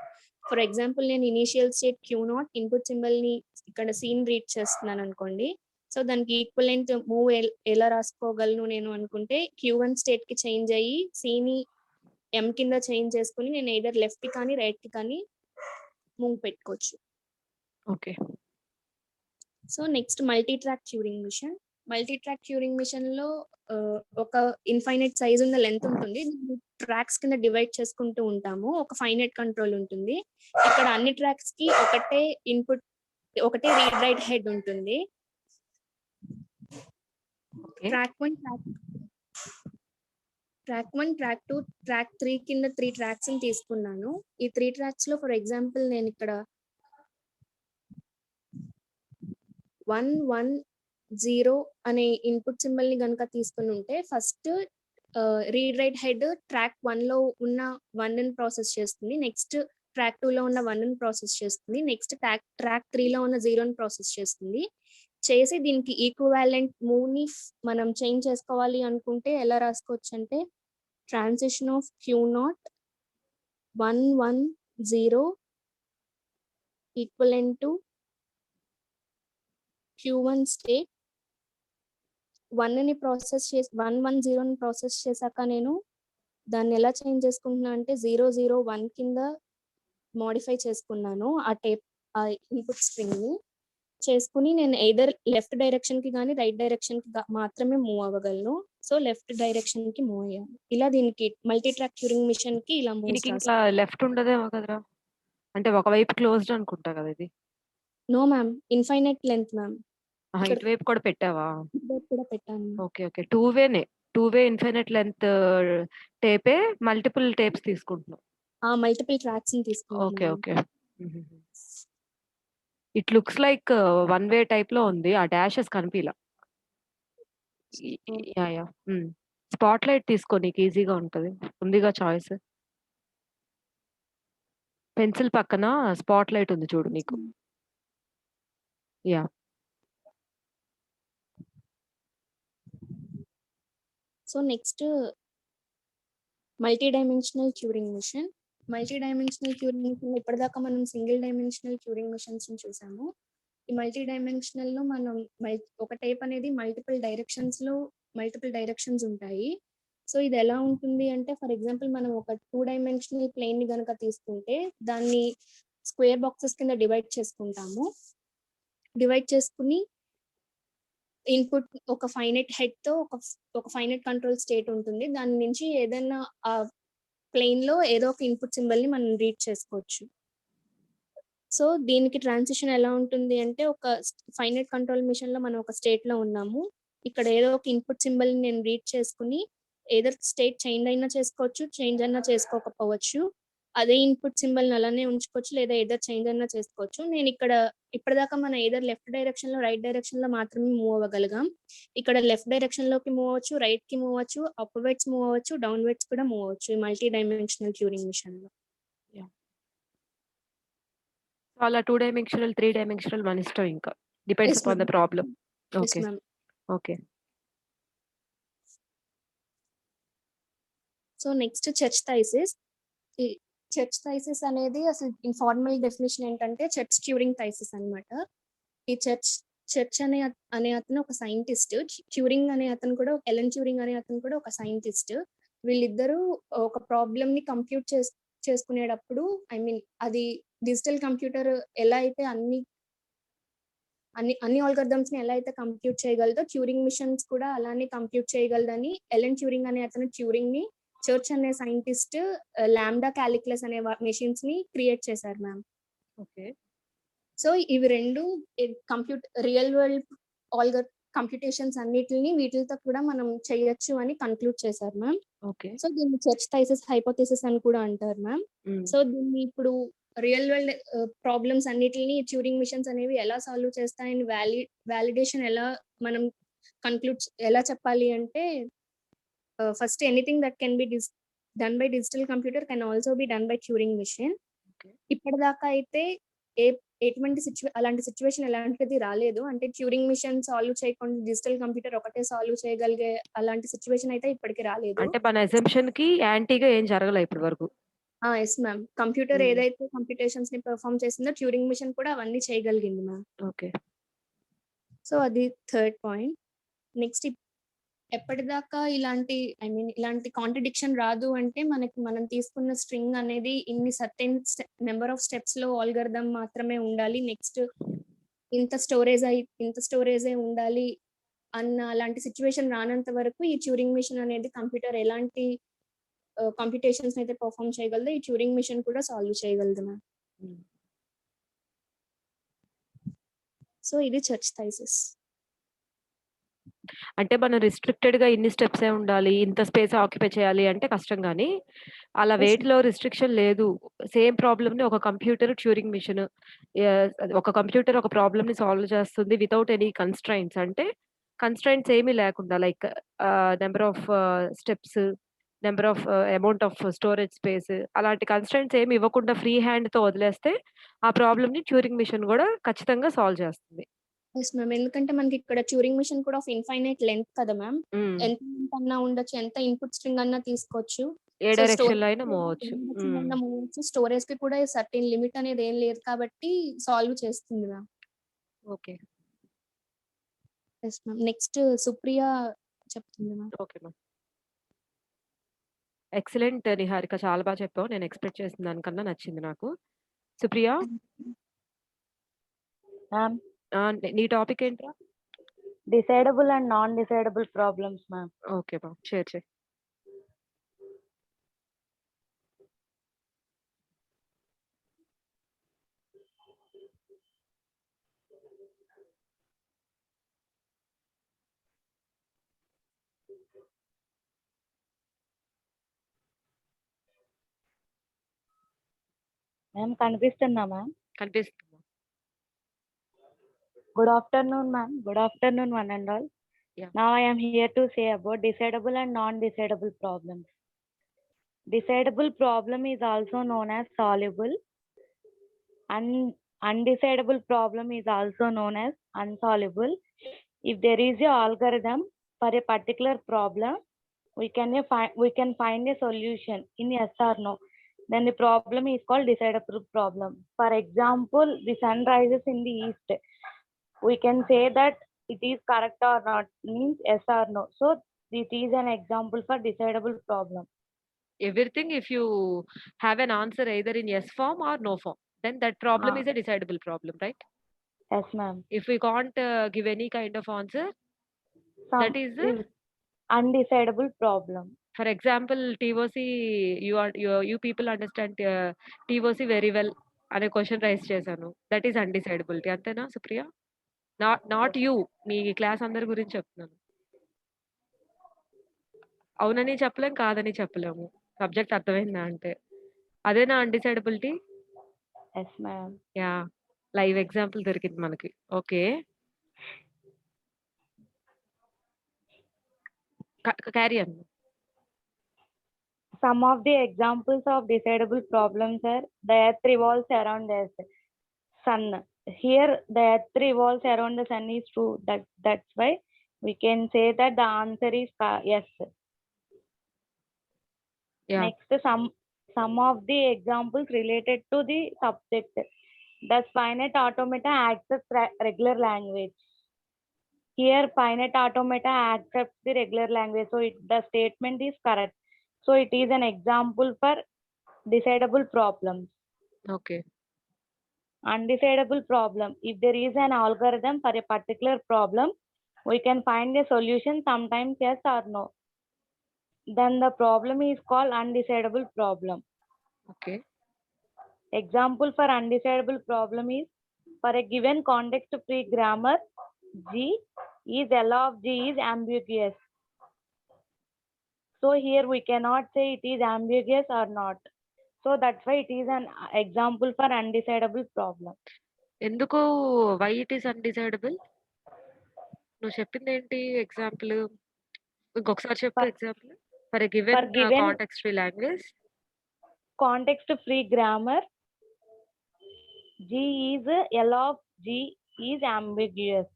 ఫర్ ఎగ్జాంపుల్ నేను ఇనీషియల్ స్టేట్ Q0 ఇన్‌పుట్ సింబల్‌ని ఇక్కడ సీని రీడ్ చేస్తున్నాననుకోండి. సో, దానికి ఈక్వలెంట్ మూవ్ ఎలా రాసుకోగలను నేను అనుకుంటే Q1 స్టేట్‌కి చేంజ్ అయ్యి సీని ఎం కింద చేంజ్ చేసుకొని నేను ఎయిదర్ లెఫ్ట్‌కి కానీ, రైట్‌కి కానీ మూవ్ పెట్టుకోవచ్చు. Okay. So, next multi track Turing machine. Multi track Turing మిషన్‌లో ఒక ఇన్‌ఫైనైట్ సైజ్ ఉన్న లెంత్ ఉంటుంది. దీన్ని ట్రాక్స్ కింద డివైడ్ చేసుకుంటూ ఉంటాము. ఒక ఫైనైట్ కంట్రోల్ ఉంటుంది. ఇక్కడ అన్ని ట్రాక్స్‌కి ఒకటే ఇన్‌పుట్ ఒకటే రీడ్ రైట్ హెడ్ ఉంటుంది. Okay. Track 1, track 1, track 2, track 3 కింద 3 ట్రాక్స్‌ని తీసుకున్నాను. ఈ 3 ట్రాక్స్‌లో ఫర్ ఎగ్జాంపుల్ నేనిక్కడ 1, 1, 0 అనే ఇన్‌పుట్ సింబల్‌ని గనక తీసుకొనుంటే first read write head track 1లో ఉన్న 1ని ప్రాసెస్ చేస్తుంది. నెక్స్ట్ ట్రాక్ 2లో ఉన్న 1ని ప్రాసెస్ చేస్తుంది. నెక్స్ట్ ట్రాక్ 3లో ఉన్న 0ని ప్రాసెస్ చేస్తుంది. చేసి దీనికి ఈక్వివాలెంట్ మూవ్‌ని మనం చేంజ్ చేసుకోవాలి అనుకుంటే ఎలా రాసుకోవచ్చంటే transition of Q0 1, 1, 0 equivalent to Q1 state 1ని ప్రాసెస్ చేసి 1, 1, 0ని ప్రాసెస్ చేశాక నేను దాన్ని ఎలా చేంజ్ చేసుకుంటున్నా అంటే 0, 0, 1 కింద మోడిఫై చేసుకున్నాను. ఆ ఇన్‌పుట్ స్ట్రింగ్‌ని. చేసుకొని నేను ఎయిదర్ లెఫ్ట్ డైరెక్షన్‌కి గాని, రైట్ డైరెక్షన్‌కి మాత్రమే మూవ్ అవ్వగలను. సో, లెఫ్ట్ డైరెక్షన్‌కి మూవ్ అయ్యాను. ఇలా దీనికి మల్టీ ట్రాక్ ట్యూరింగ్ మిషన్‌కి ఇలా మూవ్స్ దీనికింకా రాసుకున్నాను. లెఫ్ట్ ఉండదేమో కదరా! అంటే ఒకవైపు క్లోజ్డ్ అనుకుంటా గదా! ఇది. No ma'am. Infinite length ma'am. ఆహా! ఇక్కడ ఇటువైపు కూడా పెట్టావా? కీబోర్డ్ కూడా పెట్టాను. ఓకే. ఓకే. 2 వేనే. 2 వే ఇన్‌ఫైనైట్ లెంత్ టేపే మల్టిపుల్ టేప్స్ తీసుకుంటున్నావు. ఆ! మల్టిపుల్ ట్రాక్స్‌ని ఓకే. తీసుకుంటున్నాను. ఓకే. హుహుహు. It looks like one way టైప్‌లో ఉంది. ఆ డాషెస్ కనిపియలా. ఈ yeah! Yeah! Hmm. Spotlight తీసుకో నీకు ఈజీగా ఉంటది. ఉందిగా చాయిస్. పెన్సిల్ పక్కన స్పాట్ లైట్ ఉంది చూడు నీకు. Okay. Yeah! So, next multi dimensional Turing machine. Multi dimensional Turing machine ఇప్పటిదాకా మనం సింగిల్ డైమెన్షనల్ ట్యూరింగ్ మిషన్స్ చూసాము. ఈ మల్టీ డైమెన్షనల్ లో మనం ఒక టేప్ అనేది మల్టిపుల్ డైరెక్షన్స్ ఉంటాయి. సో ఇది ఎలా ఉంటుంది అంటే, ఫర్ ఎగ్జాంపుల్ మనం ఒక 2 డైమెన్షనల్ ప్లేన్ ని గనక తీసుకుంటే దాన్ని స్క్వేర్ బాక్సెస్ కింద డివైడ్ చేసుకుంటాము. డివైడ్ చేసుకుని ఇన్పుట్ ఒక ఫైనైట్ హెడ్ తో ఒక ఫైనైట్ కంట్రోల్ స్టేట్ ఉంటుంది. దాని నుంచి ఏదైనా ఆ ప్లేన్ లో ఏదో ఒక ఇన్పుట్ సింబల్ ని మనం రీడ్ చేసుకోవచ్చు. సో దీనికి ట్రాన్సిషన్ ఎలా ఉంటుంది అంటే, ఒక ఫైనైట్ కంట్రోల్ మిషన్ లో మనం ఒక స్టేట్ లో ఉన్నాము. ఇక్కడ ఏదో ఒక ఇన్పుట్ సింబల్ ని నేను రీడ్ చేసుకుని ఏదో స్టేట్ చేంజ్ అయినా చేసుకోవచ్చు, చేంజ్ అయినా చేసుకోకపోవచ్చు. అదే ఇన్పుట్ సింబల్ ని అలానే ఉంచుకోవచ్చు, లేదా ఏదర్ చేంజ్ అయినా చేసుకోవచ్చు. నేను ఇక్కడ ఇప్పటిదాకా మనం ఏదర్ లెఫ్ట్ డైరెక్షన్ లో, రైట్ డైరెక్షన్ లో మాత్రమే మూవ్ అవ్వగలిగాం. ఇక్కడ లెఫ్ట్ డైరెక్షన్ లోకి మూవ్ అవ్వచ్చు, రైట్ కి మూవ్ అవ్వచ్చు, అప్వర్డ్స్ మూవ్ అవ్వచ్చు, డౌన్వర్డ్స్ కూడా మూవ్ అవ్వచ్చు ఈ మల్టీ డైమెన్షనల్ ట్యూరింగ్ మిషన్ లో. సో అలా 2 డైమెన్షనల్, 3 డైమెన్షనల్ మన ఇష్టం ఇంకా. Depends Yes, upon ma'am. The problem. Yes, okay. ma'am. Okay. So next Church thesis. ఈ చర్చ్ థైసిస్ అనేది అసలు ఇన్ఫార్మల్ డెఫినేషన్ ఏంటంటే చర్చ్ ట్యూరింగ్ థైసిస్ అన్నమాట. ఈ చర్చ్ అనే అతను ఒక సైంటిస్ట్. ట్యూరింగ్ అనే అతను కూడా, ఎలన్ ట్యూరింగ్ అనే అతను కూడా ఒక సైంటిస్ట్. వీళ్ళిద్దరూ ఒక ప్రాబ్లమ్ ని కంప్యూట్ చేసుకునేటప్పుడు, ఐ మీన్ అది డిజిటల్ కంప్యూటర్ ఎలా అయితే అన్ని ఆల్గరిథమ్స్ ని ఎలా అయితే కంప్యూట్ చేయగలదో, ట్యూరింగ్ మిషన్స్ కూడా అలానే కంప్యూట్ చేయగలదని ఎలన్ ట్యూరింగ్ అనే అతను ట్యూరింగ్ ని, చర్చ్ అనే సైంటిస్ట్ లాంబ్డా క్యాలిక్యులస్ అనే మెషిన్స్ ని క్రియేట్ చేశారు మ్యామ్. ఓకే. సో ఇవి రెండు రియల్ వరల్డ్ కంప్యూటేషన్స్ అన్నిటిని వీటితో కూడా మనం చేయొచ్చు అని కన్క్లూడ్ చేశారు మ్యామ్. ఓకే. సో దీన్ని చర్చ్ థైసిస్ హైపోథెసిస్ అని కూడా అంటారు మ్యామ్. సో దీన్ని ఇప్పుడు రియల్ వరల్డ్ ప్రాబ్లమ్స్ అన్నిటిని ట్యూరింగ్ మిషన్స్ అనేవి ఎలా సాల్వ్ చేస్తాయని వాలిడేషన్ ఎలా మనం ఎలా చెప్పాలి అంటే, first anything that can be done by digital computer can also be done by Turing machine. ఇప్పటిదాకా అయితే ఎటువంటి అలాంటి సిచ్యువేషన్ ఎలాంటిది రాలేదు. అంటే ట్యూరింగ్ మిషన్ సాల్వ్ చేయకుండా డిజిటల్ కంప్యూటర్ ఒకటే సాల్వ్ చేయగలిగే అలాంటి సిచ్యువేషన్ అయితే ఇప్పటికి రాలేదు. అంటే మన అసంప్షన్ కి యాంటీగా ఏం జరగలేదు ఇప్పటి వరకు. Yes ma'am. కంప్యూటర్ ఏదైతే కంప్యూటేషన్స్ ని పెర్ఫార్మ్ చేసిందో ట్యూరింగ్ మిషన్ కూడా అవన్నీ చేయగలిగింది మ్యామ్. ఓకే. సో అది థర్డ్ పాయింట్. నెక్స్ట్, ఎప్పటిదాకా ఇలాంటి కాంట్రడిక్షన్ రాదు అంటే, మనం తీసుకున్న స్ట్రింగ్ అనేది ఇన్ని సర్టెన్ నెంబర్ ఆఫ్ స్టెప్స్ లో ఆల్గరిథం మాత్రమే ఉండాలి, నెక్స్ట్ ఇంత స్టోరేజే ఉండాలి అన్న అలాంటి సిచ్యువేషన్ రానంత వరకు ఈ ట్యూరింగ్ మిషన్ అనేది కంప్యూటర్ ఎలాంటి కంప్యూటేషన్స్ అయితే పర్ఫార్మ్ చేయగలదో ఈ ట్యూరింగ్ మిషన్ కూడా సాల్వ్ చేయగలదు మ్యామ్. సో ఇది చర్చ్ థైసిస్. అంటే మనం రిస్ట్రిక్టెడ్ గా ఇన్ని స్టెప్స్ ఉండాలి, ఇంత స్పేస్ ఆక్యుపై చేయాలి అంటే కష్టం గానీ, అలా వేటిలో రిస్ట్రిక్షన్ లేదు. సేమ్ ప్రాబ్లమ్ ని ఒక కంప్యూటర్, ట్యూరింగ్ మిషన్, ఒక కంప్యూటర్ ఒక ప్రాబ్లమ్ ని సాల్వ్ చేస్తుంది వితౌట్ ఎనీ కన్‌స్ట్రైంట్స్. అంటే కన్‌స్ట్రైంట్స్ ఏమీ లేకుండా, like number of steps, number of amount of storage space, అలాంటి కన్‌స్ట్రైంట్స్ ఏమి ఇవ్వకుండా ఫ్రీ హ్యాండ్‌తో వదిలేస్తే ఆ ప్రాబ్లమ్ ని ట్యూరింగ్ మిషన్ కూడా ఖచ్చితంగా సాల్వ్ చేస్తుంది. Yes ma'am. ఎందుకంటే మనకి ఇక్కడ ట్యూరింగ్ మిషన్ కూడా ఆఫ్ ఇన్ఫైనైట్ లెంత్ కదా మ్యామ్. ఎంత లెంత్ అన్నా ఉండొచ్చు, ఎంత ఇన్పుట్ స్ట్రింగ్ అన్నా తీసుకోవచ్చు, ఏ డైరెక్షన్ లో అయినా మూవ్ అవ్వచ్చు. స్టోరేజ్ కి కూడా సర్టెన్ లిమిట్ అనేది ఏం లేదు కాబట్టి సాల్వ్ చేస్తుంది ma'am. Okay. Yes ma'am. Next Supriya చెప్తుంది ma'am. Okay ma'am. Excellent Niharika, చాలా బాగా చెప్పావు. నేను ఎక్స్పెక్ట్ చేసిన దానికన్నా నచ్చింది నాకు. సుప్రియ, మ్యామ్, నీ టాపిక్ ఏంట్రా? Decidable and non decidable problems ma'am. Okay ma'am, share చేయి. మ్యామ్ కనిపిస్తుందా మ్యామ్? కనిపిస్తుంది. Good afternoon, ma'am. Good afternoon, one and all. Yeah. Now I am here to say about decidable and non-decidable problems. Decidable problem is also known as solvable, and undecidable problem is also known as unsolvable. If there is a algorithm for a particular problem, we can find a solution in yes or no. Then the problem is called decidable problem. For example, the sun rises in the east. We can say that it is correct or not, means yes or no. So it is an example for decidable problem. Everything, if you have an answer either in yes form or no form, then that problem Ah. is a decidable problem, right? Yes, ma'am. If we can't give any kind of answer, Some that is is undecidable problem. for example, TOC, you people understand TOC very well అనే question raise చేశాను. That is undecidability. అంతేనా Supriya? Not you, మీ class అందరి గురించి చెప్తున్నాను. అవునని చెప్పలేం, కాదని చెప్పలేము. సబ్జెక్ట్ అర్థమైందా అంటే. అదేనా undecidability? Yes ma'am. Yeah! Live example దొరికింది మనకి. Okay. Carry on. Some of the examples of decidable problems are the earth revolves around the sun. Here the earth revolves around the sun is true. That's why we can say that the answer is yes. Yeah! Next, some of the examples related to the subject. The finite automata accepts regular language. Here finite automata accepts the regular language, so the statement is correct. So it is an example for decidable problems. Okay. Undecidable problem. If there is an algorithm for a particular problem, we can find a solution sometimes yes or no. Then the problem is called undecidable problem. Okay. Example for undecidable problem is, for a given context-free grammar, G is L of G is ambiguous. So here we cannot say it is ambiguous or not. So that's why it is an example for undecidable problem. ఎందుకు why it is undecidable? నువ్వు చెప్పిందేంటి example? ఇంకొకసారి చెప్పు example. For a given context free language. Context-free grammar, G is L of G is ambiguous.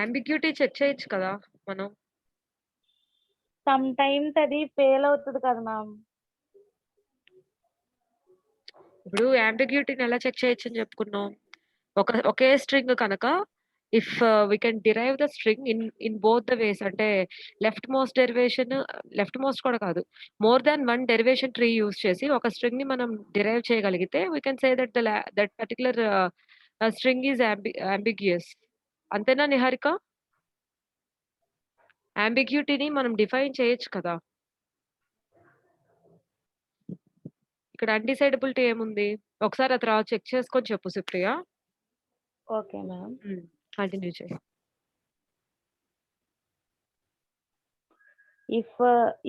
Ambiguity check చేయొచ్చు కదా మనం. Some times అది fail అవుతుంది కదా మ్యామ్. ఇప్పుడు అంబిగ్యూటీని ఎలా చెక్ చేయొచ్చు అని చెప్పుకున్నాం? ఒకే స్ట్రింగ్ కనుక if we can derive the string in both the ways, అంటే లెఫ్ట్ మోస్ట్ కూడా కాదు, more than one derivation tree use చేసి ఒక స్ట్రింగ్ ని మనం డిరైవ్ చేయగలిగితే we can say that particular string is ambiguous. అంతేనా నిహారిక? అంబిగ్యూటీని మనం డిఫైన్ చేయొచ్చు కదా. ఇక్కడ అన్‌డిసైడబిలిటీ ఏముంది? ఒకసారి ఆ తర్వాత చెక్ చేసుకొని చెప్పు సుప్రియ. Okay ma'am. కంటిన్యూ చేయి.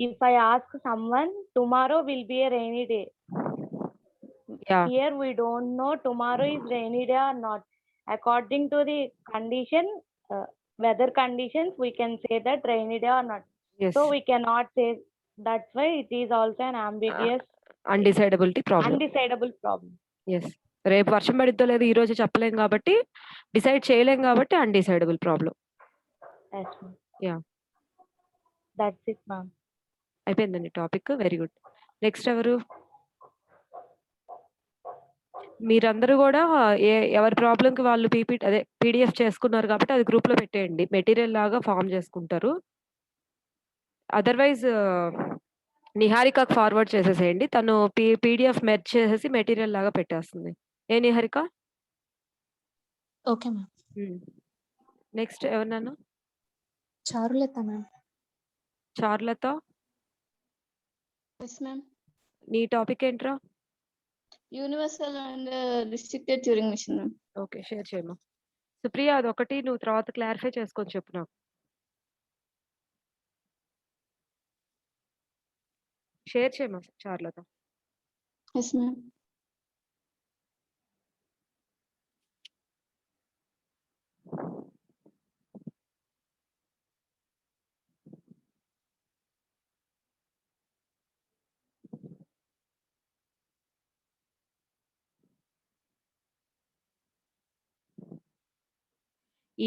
If I ask someone, tomorrow will be a rainy day. Yeah. Here we don't know tomorrow is rainy day or not. According to the condition, weather conditions, we can say that rainy day or not. Yes. So we cannot say. That's why it is also an ambiguous, undecidability problem. undecidable problem. Yes. రేపు వర్షం పడిద్దో లేదో ఈ రోజు చెప్పలేం కాబట్టి, decide చేయలేం కాబట్టి undecidable problem. Yes, ma'am. Yeah! That's it, ma'am. అయిపోయిందండి టాపిక్. Very good. నెక్స్ట్ ఎవరు? మీరందరూ గూడా ఎవరి ప్రాబ్లమ్‌కి వాళ్ళు పీడీఎఫ్ చేసుకున్నారు కాబట్టి అది గ్రూప్‌లో పెట్టేయండి. మెటీరియల్ లాగా ఫార్మ్ చేసుకుంటారు. అదర్‌వైజ్ నిహారికకి ఫార్వర్డ్ చేసేసేయండి. తను పీడీఎఫ్ మెర్జ్ చేసేసి మెటీరియల్ లాగా పెట్టేస్తుంది. ఏ నిహారిక? Okay ma'am. నెక్స్ట్ ఎవరు నాన్న? Charulatha ma'am. Charulatha? Yes ma'am. నీ టాపిక్ ఏంట్రా? Universal and restricted Turing machine ma'am. Okay. Share చేయమ్మా. సుప్రియ అదొకటి నువ్వు తర్వాత క్లారిఫై చేసుకొని చెప్పు నాకు. షేర్ చేయమ్మా చారులత. Yes ma'am.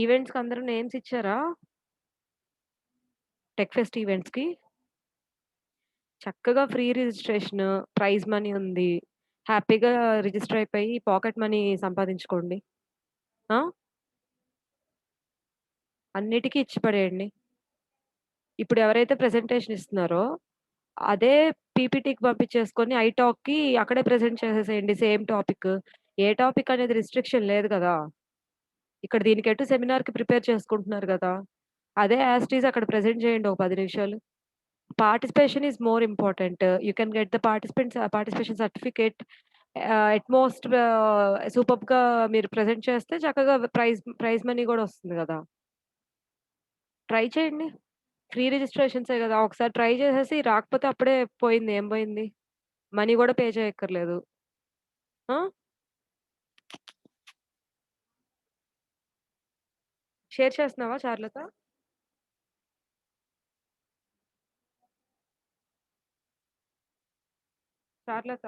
ఈవెంట్స్‌కి అందరూ నేమ్స్ ఇచ్చారా? టెక్ ఫెస్ట్ ఈవెంట్స్‌కి? చక్కగా ఫ్రీ రిజిస్ట్రేషన్, ప్రైజ్ మనీ ఉంది. హ్యాపీగా రిజిస్టర్ అయిపోయి పాకెట్ మనీ సంపాదించుకోండి. ఆ! అన్నిటికి ఇచ్చి పడేయండి. ఇప్పుడు ఎవరైతే ప్రెజెంటేషన్ ఇస్తున్నారో, అదే పీపీటీకి పంపించేసుకొని ఐటాక్‌కి అక్కడే ప్రెజెంట్ చేసేసేయండి సేమ్ టాపిక్. ఏ టాపిక్ అనేది రిస్ట్రిక్షన్ లేదు గదా! ఇక్కడ దీనికెటు సెమినార్‌కి ప్రిపేర్ చేసుకుంటున్నారు గదా! అదే యాజ్ ఇట్ ఈజ్ అక్కడ ప్రెజెంట్ చేయండి ఒక 10 నిమిషాలు. Participation is more important. You can get the participation certificate at most సూపర్బ్‌గా మీరు ప్రెజెంట్ చేస్తే చక్కగా ప్రైజ్ మనీ గూడా వస్తుంది గదా! ట్రై చేయండి. ఫ్రీ రిజిస్ట్రేషన్సే గదా! ఒకసారి ట్రై చేసేసి రాకపోతే అప్పుడే పోయింది. ఏం పోయింది? మనీ గూడా పే చేయక్కర్లేదు. ఆ! షేర్ చేస్తున్నావా చార్లత? చార్లత.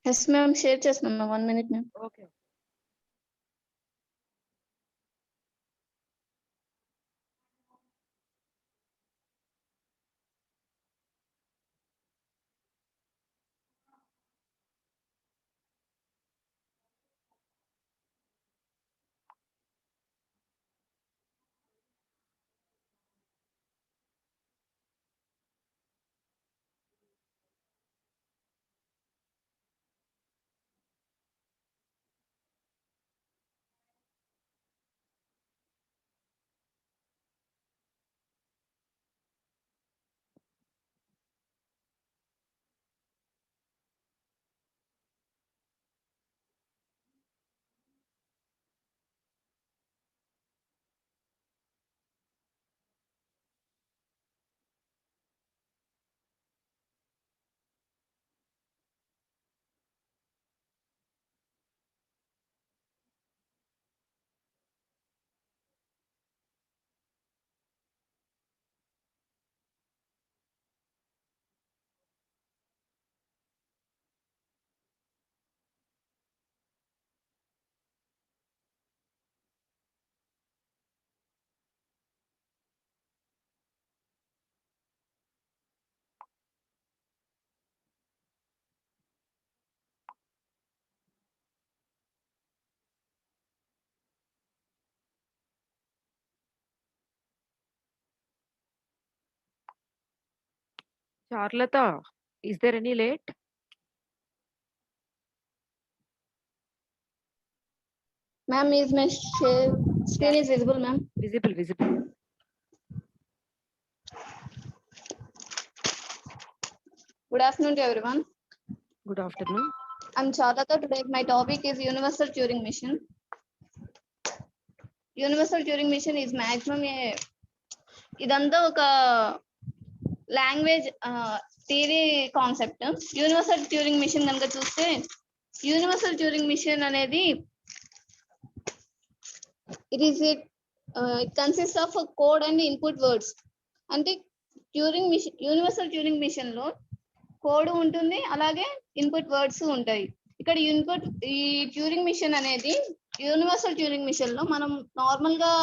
ఎస్ మ్యామ్, షేర్ చేస్తున్నాను. 1 minute ma'am. Okay. Charlata, is there any late? Ma'am, is my screen is visible, ma'am? Visible. Good afternoon to everyone. Good afternoon. I'm Charlata. Today my topic is Universal Turing Machine. Universal Turing Machine is maximum ఇదంతా ఒక language theory concept. Universal Turing machine కనుక చూస్తే, universal Turing machine అనేది it consist of code and input words. అంటే Turing machine, universal Turing machine లో code ఉంటుంది, అలాగే input words ఉంటాయి. ఇక్కడ ఈ ట్యూరింగ్ మిషన్ అనేది యూనివర్సల్ ట్యూరింగ్ మిషన్ లో మనం నార్మల్ గా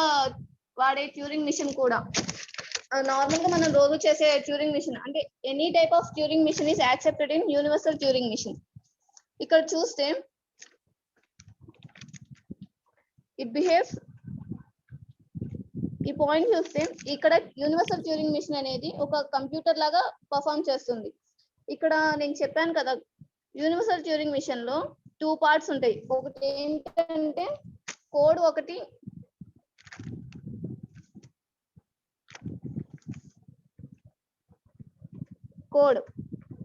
వాడే ట్యూరింగ్ మిషన్ కూడా, నార్మల్ గా మనం రోజు చేసే ట్యూరింగ్ మిషన్ అంటే any type of Turing machine is accepted in universal Turing machine. ఇక్కడ చూస్తే ఇట్ బిహేవ్స్, ఈ పాయింట్ చూస్తే ఇక్కడ యూనివర్సల్ ట్యూరింగ్ మిషన్ అనేది ఒక కంప్యూటర్ లాగా పర్ఫామ్ చేస్తుంది. ఇక్కడ నేను చెప్పాను కదా, యూనివర్సల్ ట్యూరింగ్ మిషన్ లో 2 parts ఉంటాయి. ఒకటి ఏంటంటే కోడ్, ఒకటి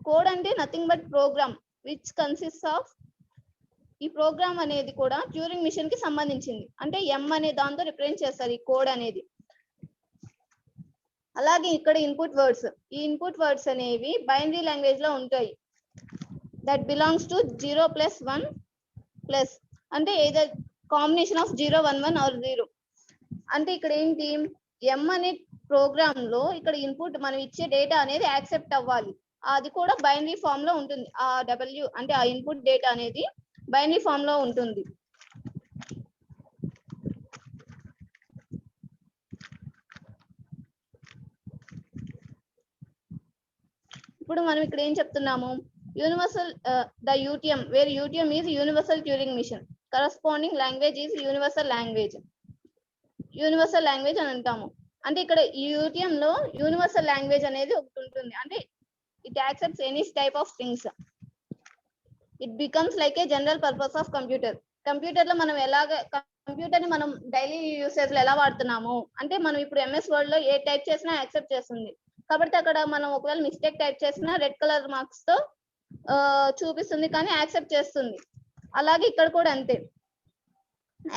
కోడ్ అంటే nothing but program which consist of, ఈ ప్రోగ్రామ్ అనేది కూడా ట్యూరింగ్ మిషన్ కి సంబంధించింది. అంటే ఎం అనే దాంతో రిప్రజెంట్ చేస్తారు ఈ కోడ్ అనేది. అలాగే ఇక్కడ ఇన్పుట్ వర్డ్స్, ఈ ఇన్పుట్ వర్డ్స్ అనేవి బైనరీ లాంగ్వేజ్ లో ఉంటాయి. దట్ బిలాంగ్స్ టు 0 + 1 ప్లస్, అంటే ఏదర్ కాంబినేషన్ ఆఫ్ 0 1 1 ఆర్ 0. అంటే ఇక్కడ ఏంటి, ఎం అనే ప్రోగ్రామ్ లో ఇక్కడ ఇన్పుట్ మనం ఇచ్చే డేటా అనేది యాక్సెప్ట్ అవ్వాలి. అది కూడా బైనరీ ఫామ్ లో ఉంటుంది. ఆ డబ్ల్యూ అంటే ఆ ఇన్పుట్ డేటా అనేది బైనరీ ఫామ్ లో ఉంటుంది. ఇప్పుడు మనం ఇక్కడ ఏం చెప్తున్నాము, universal the UTM where UTM is universal Turing machine, corresponding language is universal language అని అంటాము. అంటే ఇక్కడ యూటిఎం లో యూనివర్సల్ లాంగ్వేజ్ అనేది ఒకటి ఉంటుంది. అంటే it accepts any type of things. It becomes like A general purpose of computer. Computer లో మనం కంప్యూటర్ ని మనం డైలీ యూసేజ్ లో ఎలా వాడుతున్నాము అంటే, మనం ఇప్పుడు ఎంఎస్ వర్డ్ లో ఏ టైప్ చేసినా యాక్సెప్ట్ చేస్తుంది. కాబట్టి అక్కడ మనం ఒకవేళ మిస్టేక్ టైప్ చేసినా రెడ్ కలర్ మార్క్స్ తో చూపిస్తుంది, కానీ యాక్సెప్ట్ చేస్తుంది. అలాగే ఇక్కడ కూడా అంతే,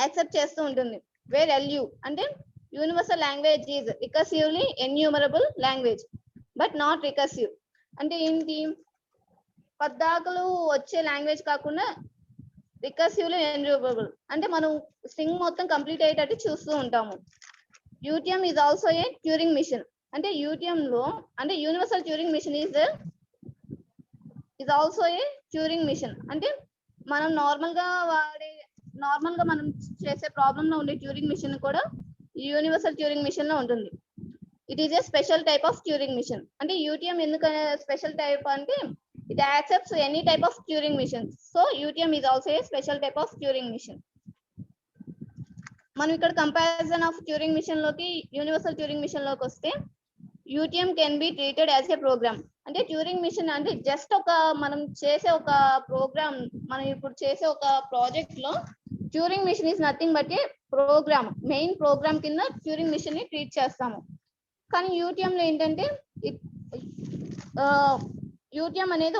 యాక్సెప్ట్ చేస్తూ ఉంటుంది. వేర్ ఎల్యు అంటే universal language is recursively enumerable language but not recursive. అంటే ఏంటి, పద్దాకలు వచ్చే లాంగ్వేజ్ కాకుండా రికర్సివ్లీ ఎన్యూమరబుల్ అంటే మనం స్ట్రింగ్ మొత్తం కంప్లీట్ అయ్యేటట్టు చూస్తూ ఉంటాము. UTM is also a Turing machine. అంటే యూటిఎం లో అంటే universal Turing machine is also a Turing machine. అంటే మనం నార్మల్ గా మనం చేసే ప్రాబ్లమ్ లో ఉండే ట్యూరింగ్ మిషన్ కూడా యూనివర్సల్ ట్యూరింగ్ మిషన్ లో ఉంటుంది. It is a special type of Turing machine. అంటే యూటిఎం ఎందుకు స్పెషల్ టైప్ అంటే, it accepts any type of Turing machine. So UTM is also a special type of Turing machine. మనం ఇక్కడ comparison of Turing machine లోకి universal Turing machine లోకి వస్తే, UTM can be treated as a program. అంటే Turing machine అంటే just మనం చేసే ఒక ప్రోగ్రామ్, మనం ఇప్పుడు చేసే ఒక ప్రాజెక్ట్ లో Turing machine is nothing but a program. Main program కింద ట్యూరింగ్ మిషన్ ని ట్రీట్ చేస్తాము. కానీ యూటిఎం లో ఏంటంటే యూటిఎం అనేది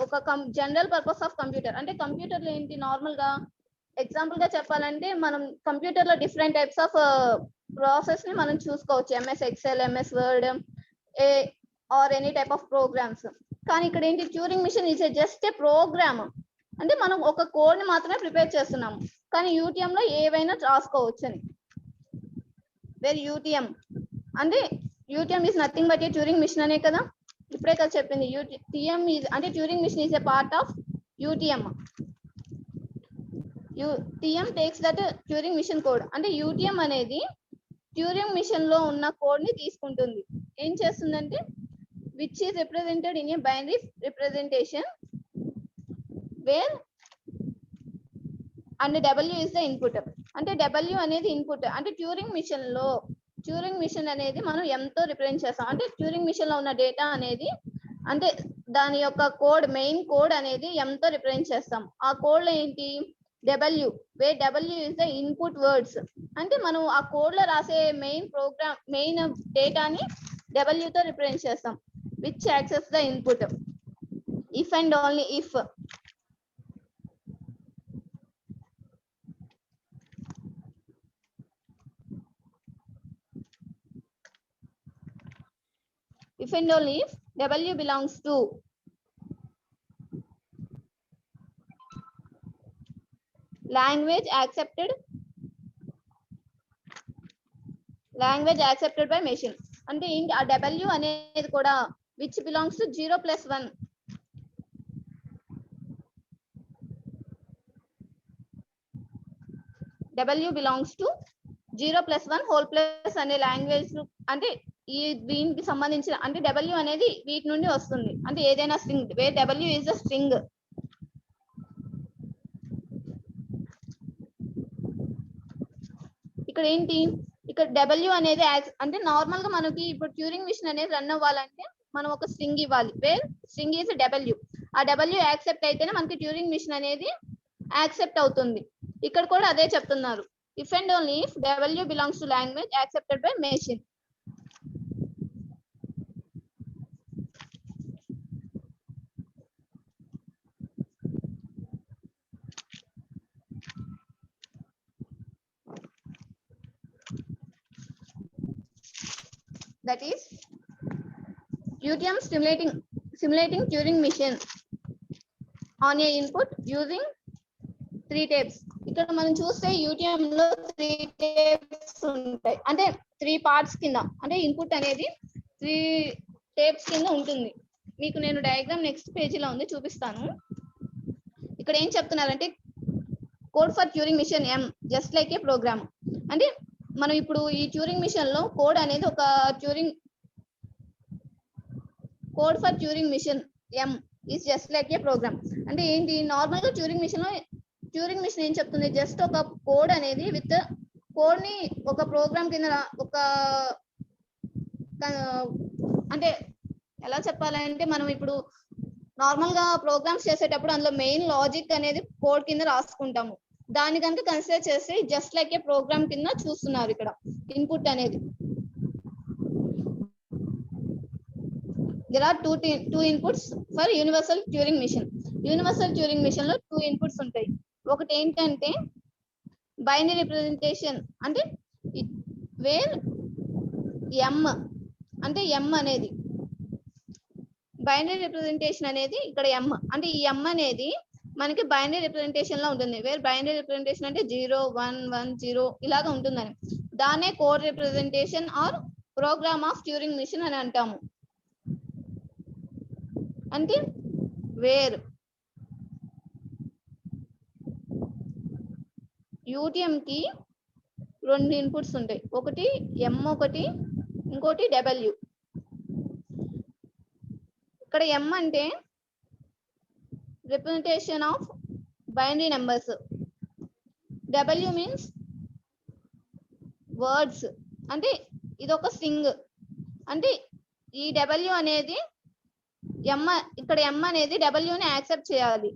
ఒక జనరల్ పర్పస్ ఆఫ్ కంప్యూటర్. అంటే కంప్యూటర్ లో ఏంటి, నార్మల్ గా ఎగ్జాంపుల్ గా చెప్పాలంటే, మనం కంప్యూటర్ లో డిఫరెంట్ టైప్స్ ఆఫ్ ప్రాసెస్ ని మనం చూసుకోవచ్చు. MS Excel, MS Word, or any type of programs. కానీ ఇక్కడ ఏంటి, Turing machine is just a program. అంటే మనం ఒక కోడ్ ని మాత్రమే ప్రిపేర్ చేస్తున్నాము, కానీ యూటిఎం లో ఏవైనా రాసుకోవచ్చు అని. వేర్ యూటిఎం అంటే UTM is nothing but a Turing machine అనే కదా ఇప్పుడే కదా చెప్పింది. టిఎం అంటే Turing machine is a part of UTM. TM takes that Turing machine code. అంటే యూటిఎం అనేది ట్యూరింగ్ మిషన్ లో ఉన్న కోడ్ ని తీసుకుంటుంది. ఏం చేస్తుందంటే, which is represented in a binary representation where and W is the input. అంటే డబ్ల్యూ అనేది ఇన్పుట్. అంటే ట్యూరింగ్ మిషన్ అనేది మనం ఎంతో రిప్రజెంట్ చేస్తాం. అంటే ట్యూరింగ్ మిషన్ లో ఉన్న డేటా అనేది, అంటే దాని యొక్క కోడ్, మెయిన్ కోడ్ అనేది ఎంతో రిప్రజెంట్ చేస్తాం. ఆ కోడ్ లో ఏంటి, W, way W is the input words. అంటే మనం ఆ కోడ్ లో రాసే మెయిన్ డేటాని డబ్ల్యూ తో రిప్రజెంట్ చేస్తాం. Which access the input if and only if. If and only if W belongs to language accepted by machine. అంటే ఏంటి, ఆ W అనేది కూడా which belongs to 0+1. W belongs to 0+1 whole plus అనే language. అంటే దీనికి సంబంధించిన, అంటే డబ్ల్యూ అనేది వీటి నుండి వస్తుంది. అంటే ఏదైనా string, way W is the string. ఇక్కడ ఏంటి, ఇక్కడ డబ్ల్యూ అనేది అంటే నార్మల్ గా మనకి ఇప్పుడు ట్యూరింగ్ మిషన్ అనేది రన్ అవ్వాలంటే మనం ఒక స్ట్రింగ్ ఇవ్వాలి. Where string is W. ఆ డబ్ల్యూ యాక్సెప్ట్ అయితేనే మనకి ట్యూరింగ్ మిషన్ అనేది యాక్సెప్ట్ అవుతుంది. ఇక్కడ కూడా అదే చెప్తున్నారు. If and only if W belongs to language accepted by machine. That is UTM simulating Turing machine on a input using 3 tapes. ఇక్కడ మనం చూస్తే UTM లో 3 tapes ఉంటాయి. అంటే 3 parts కింద, అంటే ఇన్పుట్ అనేది 3 tapes కింద ఉంటుంది. మీకు నేను డయాగ్రామ్ నెక్స్ట్ పేజీలో ఉంది, చూపిస్తాను. ఇక్కడ ఏం చెప్తున్నారంటే, code for Turing machine M just like a program. అంటే మనం ఇప్పుడు ఈ ట్యూరింగ్ మిషన్ లో కోడ్ అనేది ఒక code for Turing machine M is just like a program. అంటే ఏంటి, నార్మల్ గా ట్యూరింగ్ మిషన్ ఏం చెప్తుంది, జస్ట్ ఒక కోడ్ అనేది విత్ కోడ్ ని ఒక ప్రోగ్రామ్ కింద ఒక అంటే ఎలా చెప్పాలంటే, మనం ఇప్పుడు నార్మల్ గా ప్రోగ్రామ్స్ చేసేటప్పుడు అందులో మెయిన్ లాజిక్ అనేది కోడ్ కింద రాసుకుంటాము. దాని కనుక కన్సిడర్ చేసి జస్ట్ లైక్ ఏ ప్రోగ్రామ్ కింద చూస్తున్నారు ఇక్కడ ఇన్పుట్ అనేది. There are two inputs for universal Turing machine. Universal Turing machine లో 2 inputs ఉంటాయి. ఒకటి ఏంటంటే బైనరీ రిప్రజెంటేషన్, అంటే వేర్ M అంటే M అనేది బైనరీ రిప్రజెంటేషన్ అనేది ఇక్కడ M అంటే ఈ M అనేది మనకి బైనరీ రిప్రజెంటేషన్ లో ఉంటుంది. వేర్ బైనరీ రిప్రజెంటేషన్ అంటే 0 1 1 0 ఇలాగా ఉంటుందని, దాన్నే code representation or program of Turing machine అని అంటాము. అంటే వేర్ UTM కి 2 ఇన్పుట్స్ ఉంటాయి, ఒకటి M ఒకటి, ఇంకోటి W. ఇక్కడ M అంటే representation of binary numbers, W means words, అంటే ఇది ఒక స్ట్రింగ్. అంటే ఈ W అనేది ఇక్కడ M అనేది W ని యాక్సెప్ట్ చేయాలి.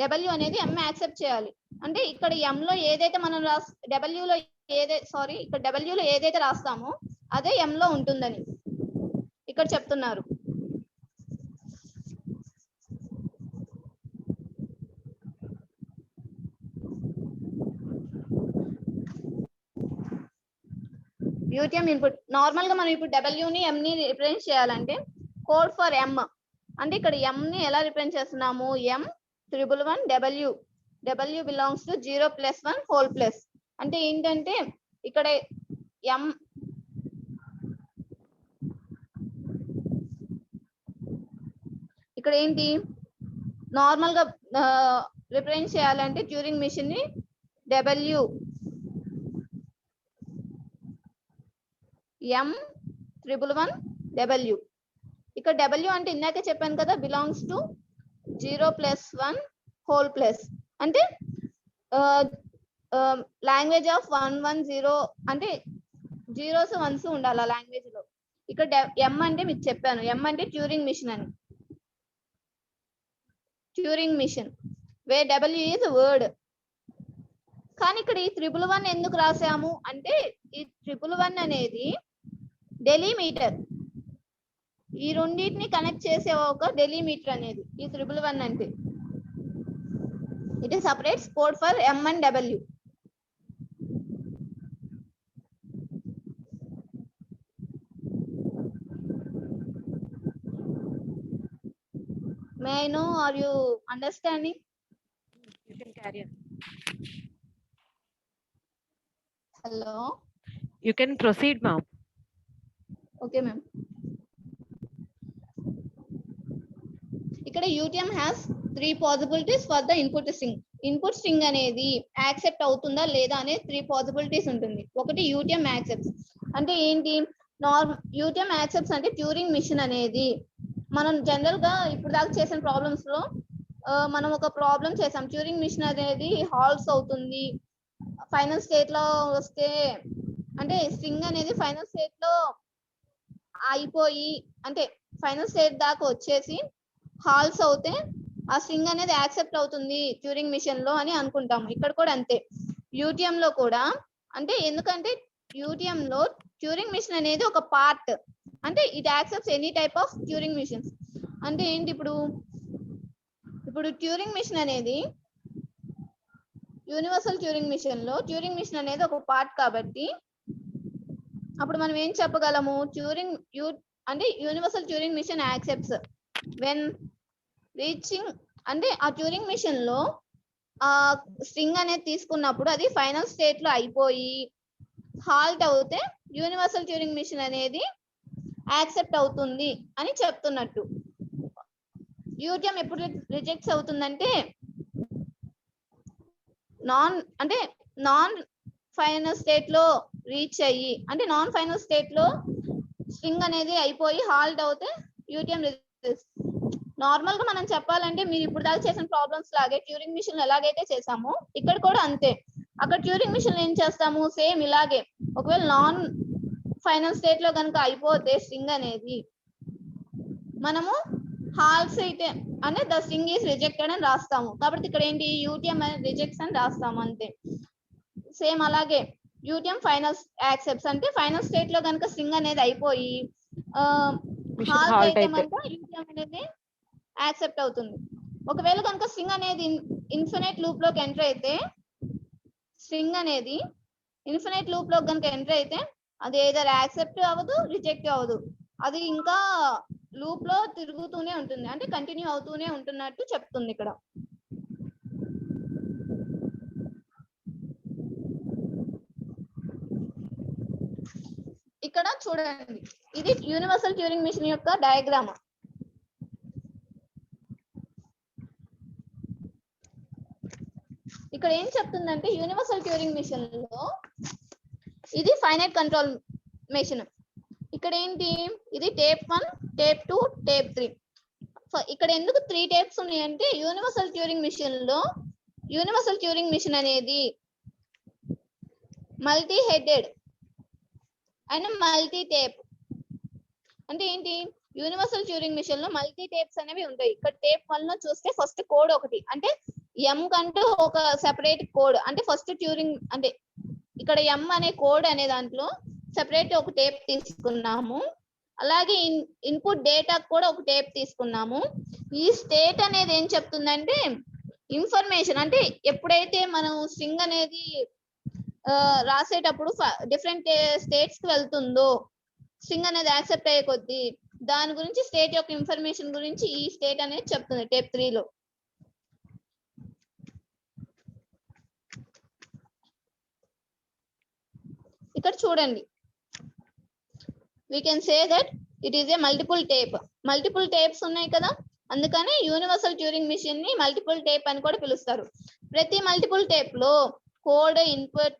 W అనేది M యాక్సెప్ట్ చేయాలి. అంటే ఇక్కడ M లో ఏదైతే మనం W లో ఏదైతే రాస్తామో అదే M లో ఉంటుందని ఇక్కడ చెప్తున్నారు. UTM ఇన్పుట్, నార్మల్ గా మనం ఇప్పుడు W ని M ని రిప్రజెంట్ చేయాలంటే కోడ్ ఫర్ M అంటే ఇక్కడ M ని ఎలా రిప్రజెంట్ చేస్తున్నాము, M 111 W belongs to 0 + 1 whole plus. అంటే ఏంటంటే ఇక్కడ M ఇక్కడ ఏంటి, నార్మల్ గా రిప్రజెంట్ చేయాలంటే ట్యూరింగ్ మిషన్ ని W M 111 W. ఇక్కడ W అంటే ఇందాకే చెప్పాను కదా, బిలాంగ్స్ టు 0 + 1 హోల్ ప్లస్. అంటే లాంగ్వేజ్ ఆఫ్ 110 అంటే 0s 1s ఉండాలి ఆ లాంగ్వేజ్ లో. ఇక్కడ M అంటే మీకు చెప్పాను, M అంటే ట్యూరింగ్ మిషన్ అని. Turing machine way W is word. కానీ ఇక్కడ ఈ 111 ఎందుకు రాసాము అంటే, ఈ 111 అనేది డెలిమీటర్, ఈ రెండింటిని కనెక్ట్ చేసే ఒక డెలిమీటర్ అనేది ఈ 111 అంటే. It separates code for M and W. May I know, are you understanding? You can carry on. Hello. You can proceed, ma'am. Okay, ma'am. ఇక్కడ UTM has 3 possibilities for the input string. Input string అనేది accept అవుతుందా లేదా అనే 3 possibilities ఉంటుంది. ఒకటి UTM accepts. అంటే ఏంటి, UTM accepts అంటే ట్యూరింగ్ మిషన్ అనేది మనం జనరల్ గా ఇప్పుడు దాకా చేసిన ప్రాబ్లమ్స్ లో మనం ఒక ప్రాబ్లం చేసాం, ట్యూరింగ్ మిషన్ అనేది హాల్స్ అవుతుంది ఫైనల్ స్టేట్ లో వస్తే, అంటే స్ట్రింగ్ అనేది ఫైనల్ స్టేట్ లో అయిపోయి అంటే ఫైనల్ స్టేట్ దాకా వచ్చేసి హాల్స్ అవుతే ఆ స్ట్రింగ్ అనేది యాక్సెప్ట్ అవుతుంది ట్యూరింగ్ మిషన్ లో అని అనుకుంటాము. ఇక్కడ కూడా అంతే, UTM లో కూడా అంటే, ఎందుకంటే UTM లో ట్యూరింగ్ మిషన్ అనేది ఒక పార్ట్, అంటే it accepts any type of Turing machines. అంటే ఏంటి, ఇప్పుడు ట్యూరింగ్ మిషన్ అనేది యూనివర్సల్ ట్యూరింగ్ మిషన్ లో ట్యూరింగ్ మిషన్ అనేది ఒక పార్ట్ కాబట్టి అప్పుడు మనం ఏం చెప్పగలము, అంటే universal Turing machine accepts when reaching, అంటే ఆ ట్యూరింగ్ మిషన్ లో ఆ స్ట్రింగ్ అనేది తీసుకున్నప్పుడు అది ఫైనల్ స్టేట్ లో అయిపోయి హాల్ట్ అవుతే యూనివర్సల్ ట్యూరింగ్ మిషన్ అనేది యాక్సెప్ట్ అవుతుంది అని చెప్తున్నట్టు. UTM ఎప్పుడు రిజెక్ట్స్ అవుతుందంటే నాన్ ఫైనల్ స్టేట్ లో రీచ్ అయ్యి, అంటే నాన్ ఫైనల్ స్టేట్ లో స్ట్రింగ్ అనేది అయిపోయి హాల్ట్ అవుతే యూటీఎం రిజల్ట్స్. నార్మల్ గా మనం చెప్పాలంటే మీరు ఇప్పుడు దాకా చేసిన ప్రాబ్లమ్స్ లాగే ట్యూరింగ్ మిషన్ ఎలాగైతే చేసామో ఇక్కడ కూడా అంతే. అక్కడ ట్యూరింగ్ మిషన్ ఏం చేస్తాము, సేమ్ ఇలాగే. ఒకవేళ నాన్ ఫైనల్ స్టేట్ లో కనుక అయిపోతే స్ట్రింగ్ అనేది మనము హాల్స్ అయితే అంటే ద స్ట్రింగ్ ఈస్ రిజెక్టెడ్ అని రాస్తాము. కాబట్టి ఇక్కడ ఏంటి, యూటీఎం అనేది రిజెక్ట్స్ అని రాస్తాము అంతే. సేమ్ అలాగే యూటీఎం ఫైనల్ యాక్సెప్ట్స్, అంటే ఫైనల్ స్టేట్ లో కనుక స్ట్రింగ్ అనేది అయిపోయి హాల్ట్ అయితే మనకు యూటీఎం అనేది యాక్సెప్ట్ అవుతుంది. ఒకవేళ కనుక స్ట్రింగ్ అనేది ఇన్ఫినైట్ లూప్ లోకి ఎంటర్ అయితే, స్ట్రింగ్ అనేది ఇన్ఫినైట్ లూప్ లోకి కనుక ఎంటర్ అయితే అది ఏదర్ యాక్సెప్ట్ అవ్వదు, రిజెక్ట్ అవ్వదు. అది ఇంకా లూప్ లో తిరుగుతూనే ఉంటుంది, అంటే కంటిన్యూ అవుతూనే ఉంటున్నట్టు చెప్తుంది ఇక్కడ. ఇక్కడ చూడండి, ఇది యూనివర్సల్ ట్యూరింగ్ మిషన్ యొక్క డయాగ్రామ్. ఇక్కడ ఏం చెప్తుందంటే యూనివర్సల్ ట్యూరింగ్ మిషన్ లో ఇది ఫైనైట్ కంట్రోల్ మెషిన్. ఇక్కడ ఏంటి, ఇది టేప్ 1, టేప్ 2, టేప్ 3. ఇక్కడ ఎందుకు 3 టేప్స్ ఉన్నాయంటే యూనివర్సల్ ట్యూరింగ్ మిషన్ లో యూనివర్సల్ ట్యూరింగ్ మిషన్ అనేది multi headed and multi tape. అంటే ఏంటి, యూనివర్సల్ ట్యూరింగ్ మిషన్ లో మల్టీ టేప్స్ అనేవి ఉంటాయి. ఇక్కడ టేప్ 1 లో చూస్తే ఫస్ట్ కోడ్ ఒకటి, అంటే ఎం కంటూ ఒక సెపరేట్ కోడ్, అంటే ఫస్ట్ ట్యూరింగ్ అంటే ఇక్కడ ఎం అనే కోడ్ అనే దాంట్లో సెపరేట్ ఒక టేప్ తీసుకున్నాము. అలాగే ఇన్పుట్ డేటా కూడా ఒక టేప్ తీసుకున్నాము. ఈ స్టేట్ అనేది ఏం చెప్తుందంటే ఇన్ఫర్మేషన్, అంటే ఎప్పుడైతే మనం స్ట్రింగ్ అనేది రాసేటప్పుడు డిఫరెంట్ స్టేట్స్ కి వెళ్తుందో, స్ట్రింగ్ అనేది యాక్సెప్ట్ అయ్యే కొద్దీ దాని గురించి స్టేట్ యొక్క ఇన్ఫర్మేషన్ గురించి ఈ స్టేట్ అనేది చెప్తుంది టేప్ 3 లో. ఇక్కడ చూడండి, we can say that it is a multiple tape. Multiple tapes ఉన్నాయి కదా, అందుకని యూనివర్సల్ ట్యూరింగ్ మిషన్ ని మల్టిపుల్ టేప్ అని కూడా పిలుస్తారు. ప్రతి మల్టిపుల్ టేప్ లో కోడ్ ఇన్పుట్,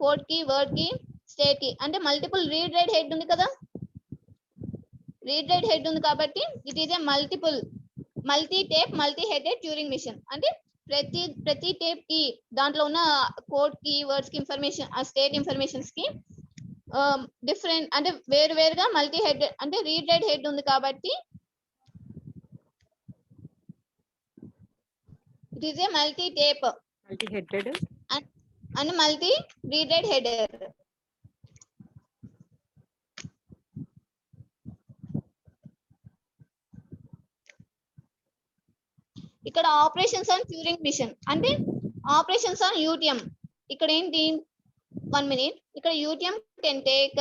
కోడ్ కి, వర్డ్ కి, స్టేట్ కి, అంటే మల్టిపుల్ రీడ్ రైట్ హెడ్ ఉంది కదా, రీడ్ రైట్ హెడ్ ఉంది కాబట్టి it is a multi tape multi headed Turing machine. అంటే ప్రతి టేప్ కి దాంట్లో ఉన్న కోడ్ కి, వర్డ్స్ కి ఇన్ఫర్మేషన్, ఆ స్టేట్ ఇన్ఫర్మేషన్స్ కి డిఫరెంట్, అంటే వేరు వేరుగా మల్టీ హెడ్, అంటే రీడ్ రైట్ హెడ్ ఉంది కాబట్టి it is a multi tape multi headed and multi read write headed. ఇక్కడ ఆపరేషన్స్ ఆన్ ట్యూరింగ్ మిషన్ అంటే ఆపరేషన్స్ ఆన్ యూటీఎం. ఇక్కడ ఏంటి, 1 minute, ఇక్కడ UTM can take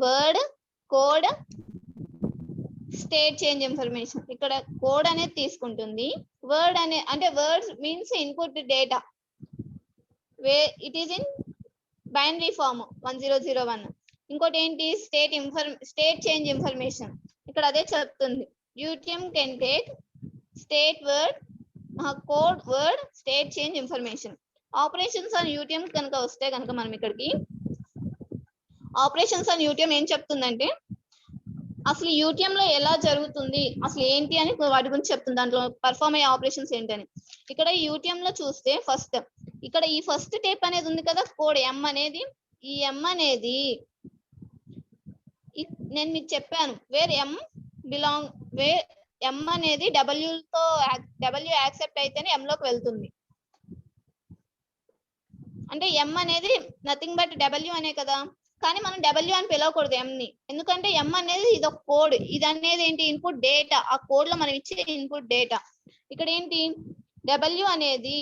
word, code, state change information. ఇక్కడ code అనేది తీసుకుంటుంది, వర్డ్ అంటే words means input data, it is in binary form 1001. ఇంకోటి ఏంటి, స్టేట్ చేంజ్ ఇన్ఫర్మేషన్. ఇక్కడ అదే చెప్తుంది, UTM can take state, word, code, word, state change information. Operations on UTM కనుక వస్తే కనుక మనం ఇక్కడికి ఆపరేషన్స్ ఆన్ యూటీఎం ఏం చెప్తుందంటే అసలు యూటీఎం లో ఎలా జరుగుతుంది, అసలు ఏంటి అని వాటి గురించి చెప్తుంది, దాంట్లో పర్ఫార్మ్ అయ్యే ఆపరేషన్స్ ఏంటని. ఇక్కడ యూటీఎం లో చూస్తే ఫస్ట్ ఇక్కడ ఈ ఫస్ట్ టేప్ అనేది ఉంది కదా, కోడ్ ఎం అనేది, ఈ ఎం అనేది నేను మీకు చెప్పాను వేర్ ఎం బిలాంగ్, వేర్ ఎం అనేది డబ్ల్యూ యాక్సెప్ట్ అయితేనే ఎం లోకి వెళ్తుంది. అంటే ఎం అనేది నథింగ్ బట్ డబ్ల్యూ అనే కదా, కానీ మనం డబ్ల్యూ అని పిలవకూడదు ఎం ని, ఎందుకంటే ఎం అనేది ఇది ఒక కోడ్, ఇది అనేది ఏంటి ఇన్పుట్ డేటా, ఆ కోడ్ లో మనం ఇచ్చే ఇన్పుట్ డేటా. ఇక్కడ ఏంటి డబ్ల్యూ అనేది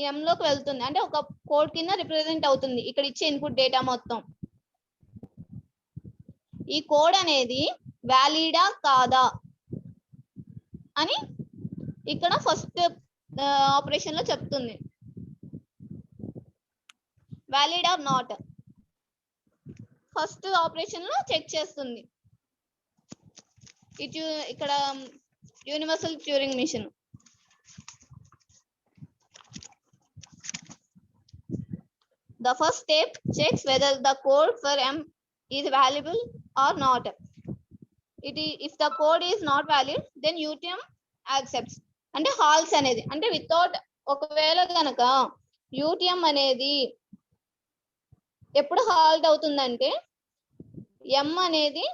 ఎం లోకి వెళ్తుంది, అంటే ఒక కోడ్ కింద రిప్రజెంట్ అవుతుంది ఇక్కడ ఇచ్చే ఇన్పుట్ డేటా మొత్తం. ఈ కోడ్ అనేది వ్యాలిడా కాదా అని ఇక్కడ ఫస్ట్ ఆపరేషన్ లో చెప్తుంది, valid or not. First operation లో చెక్ చేస్తుంది ఇక్కడ universal Turing machine. the first step checks whether the code for M is valuable or not. If the code is not valid, then UTM accepts. అంటే halls అనేది అంటే without ఒకవేళ కనుక UTM అనేది ఎప్పుడు హాల్ట్ అవుతుందంటే M అనేది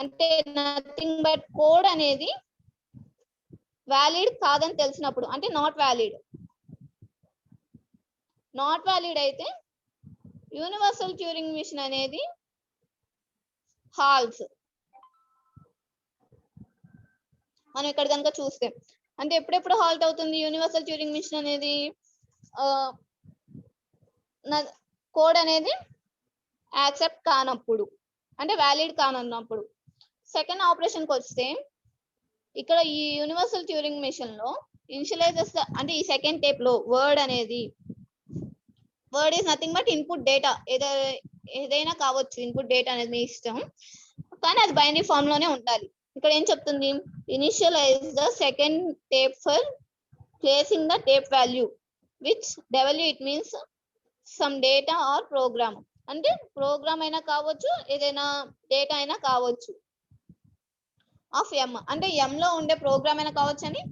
అంటే నథింగ్ బట్ కోడ్ అనేది వ్యాలిడ్ కాదని తెలిసినప్పుడు, అంటే నాట్ వ్యాలిడ్ అయితే యూనివర్సల్ ట్యూరింగ్ మిషన్ అనేది హాల్స్. మనం ఇక్కడ కనుక చూస్తే అంటే ఎప్పుడెప్పుడు హాల్ట్ అవుతుంది యూనివర్సల్ ట్యూరింగ్ మిషన్ అనేది, కోడ్ అనేది యాక్సెప్ట్ కానప్పుడు, అంటే వ్యాలిడ్ కానన్నప్పుడు. సెకండ్ ఆపరేషన్ కి వస్తే ఇక్కడ ఈ యూనివర్సల్ ట్యూరింగ్ మిషన్ లో ఇనిషియలైజర్స్ అంటే ఈ సెకండ్ టేప్ లో word is nothing but input data, ఏదైనా కావచ్చు ఇన్పుట్ డేటా అనేది మీ ఇష్టం, కానీ అది బైనరీ ఫామ్ లోనే ఉండాలి. ఇక్కడ ఏం చెప్తుంది, initialize the second tape for placing the tape value which W it means some data or program, అంటే ప్రోగ్రామ్ అయినా కావచ్చు ఏదైనా డేటా అయినా కావచ్చు. ఆఫ్ ఎమ్ అంటే ఎం లో ఉండే ప్రోగ్రామ్ అయినా కావచ్చు అని,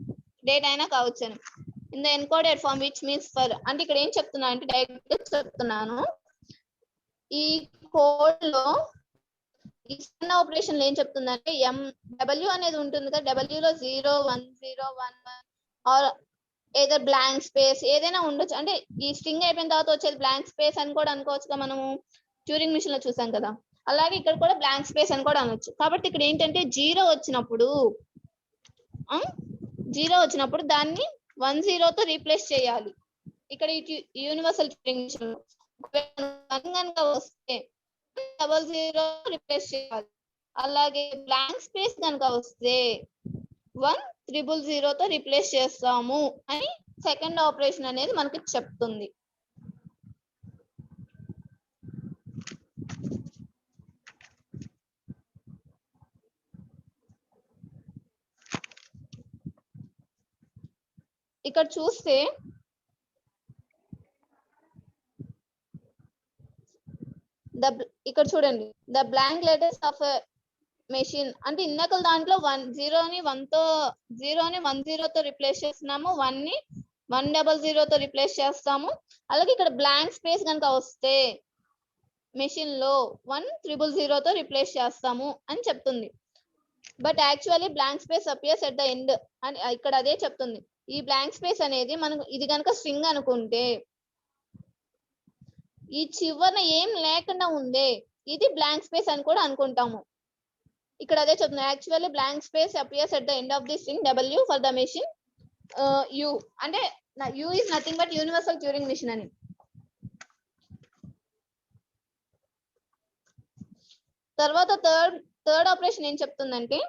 డేటా అయినా కావచ్చు అని. In the encoded form which means for, అంటే ఇక్కడ ఏం చెప్తున్నా అంటే డైరెక్ట్ చెప్తున్నాను, ఈ కోడ్ లో ఈ చిన్న ఆపరేషన్ ఏం చెప్తుందంటే డబ్ల్యూ అనేది ఉంటుంది కదా, డబ్ల్యూ లో 0 1 0 1 1 ఆర్ ఏదర్ బ్లాంక్ స్పేస్ ఏదైనా ఉండొచ్చు. అంటే ఈ స్ట్రింగ్ అయిపోయిన తర్వాత వచ్చేది బ్లాంక్ స్పేస్ అని కూడా అనుకోవచ్చుగా, మనము ట్యూరింగ్ మిషన్ లో చూసాం కదా. అలాగే ఇక్కడ కూడా బ్లాంక్ స్పేస్ అని కూడా అనొచ్చు. కాబట్టి ఇక్కడ ఏంటంటే 0 వచ్చినప్పుడు దాన్ని 1 0 తో రీప్లేస్ చేయాలి. ఇక్కడ యూనివర్సల్ ట్యూరింగ్ మిషన్ లో 1 కనుక వస్తే 0 0 రీప్లేస్ చేయాలి. అలాగే బ్లాంక్ స్పేస్ కనుక వస్తే 1 0 0 తో రీప్లేస్ చేస్తాము అని సెకండ్ ఆపరేషన్ అనేది మనకి చెప్తుంది. ఇక్కడ చూస్తే ఇక్కడ చూడండి, the blank letters of machine అంటే ఇందాక దాంట్లో 0 ని 1 0 తో రిప్లేస్ చేస్తున్నాము, 1 ని 1 0 తో రిప్లేస్ చేస్తాము. అలాగే ఇక్కడ బ్లాంక్ స్పేస్ కనుక వస్తే మెషిన్ లో 1 0 0 తో రిప్లేస్ చేస్తాము అని చెప్తుంది. But actually blank space appears at the end అని ఇక్కడ అదే చెప్తుంది. ఈ బ్లాంక్ స్పేస్ అనేది మనకు ఇది కనుక స్ట్రింగ్ అనుకుంటే ఈ చివరన ఏం లేకుండా ఉందే ఇది బ్లాంక్ స్పేస్ అని కూడా అనుకుంటాము. ఇక్కడ అదే చెప్తుంది, actually blank space appears at the end of the string W for the machine U, అంటే U is nothing but universal Turing machine అని. తర్వాత థర్డ్ ఆపరేషన్ ఏం చెప్తుందంటే,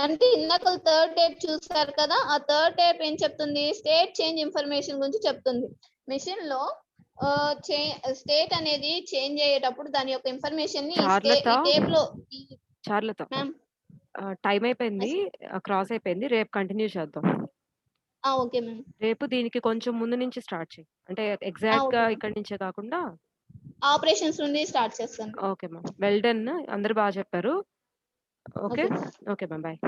అంటే ఇందాక థర్డ్ టేప్ చూసారు కదా, ఆ థర్డ్ టేప్ ఏం చెప్తుంది, స్టేట్ చేంజ్ ఇన్ఫర్మేషన్ గురించి చెప్తుంది. మెషిన్ లో స్టేట్ అనేది చేంజ్ అయ్యేటప్పుడు దాని యొక్క ఇన్ఫర్మేషన్ ని టేప్ లో. చార్లత టైం అయిపోయింది, క్రాస్ అయిపోయింది, రేపు కంటిన్యూ చేద్దాం. Okay ma'am. రేపు దీనికి కొంచెం ముందు నుంచి స్టార్ట్ చేయి, అంటే ఎగ్జాక్ట్ గా ఇక్కడ నుంచే కాకుండా ఆపరేషన్స్ నుండి స్టార్ట్ చేస్తాను. ఓకే మ్యామ్, వెల్ డన్, అందరు బాగా చెప్పారు. Okay okay ma'am, bye.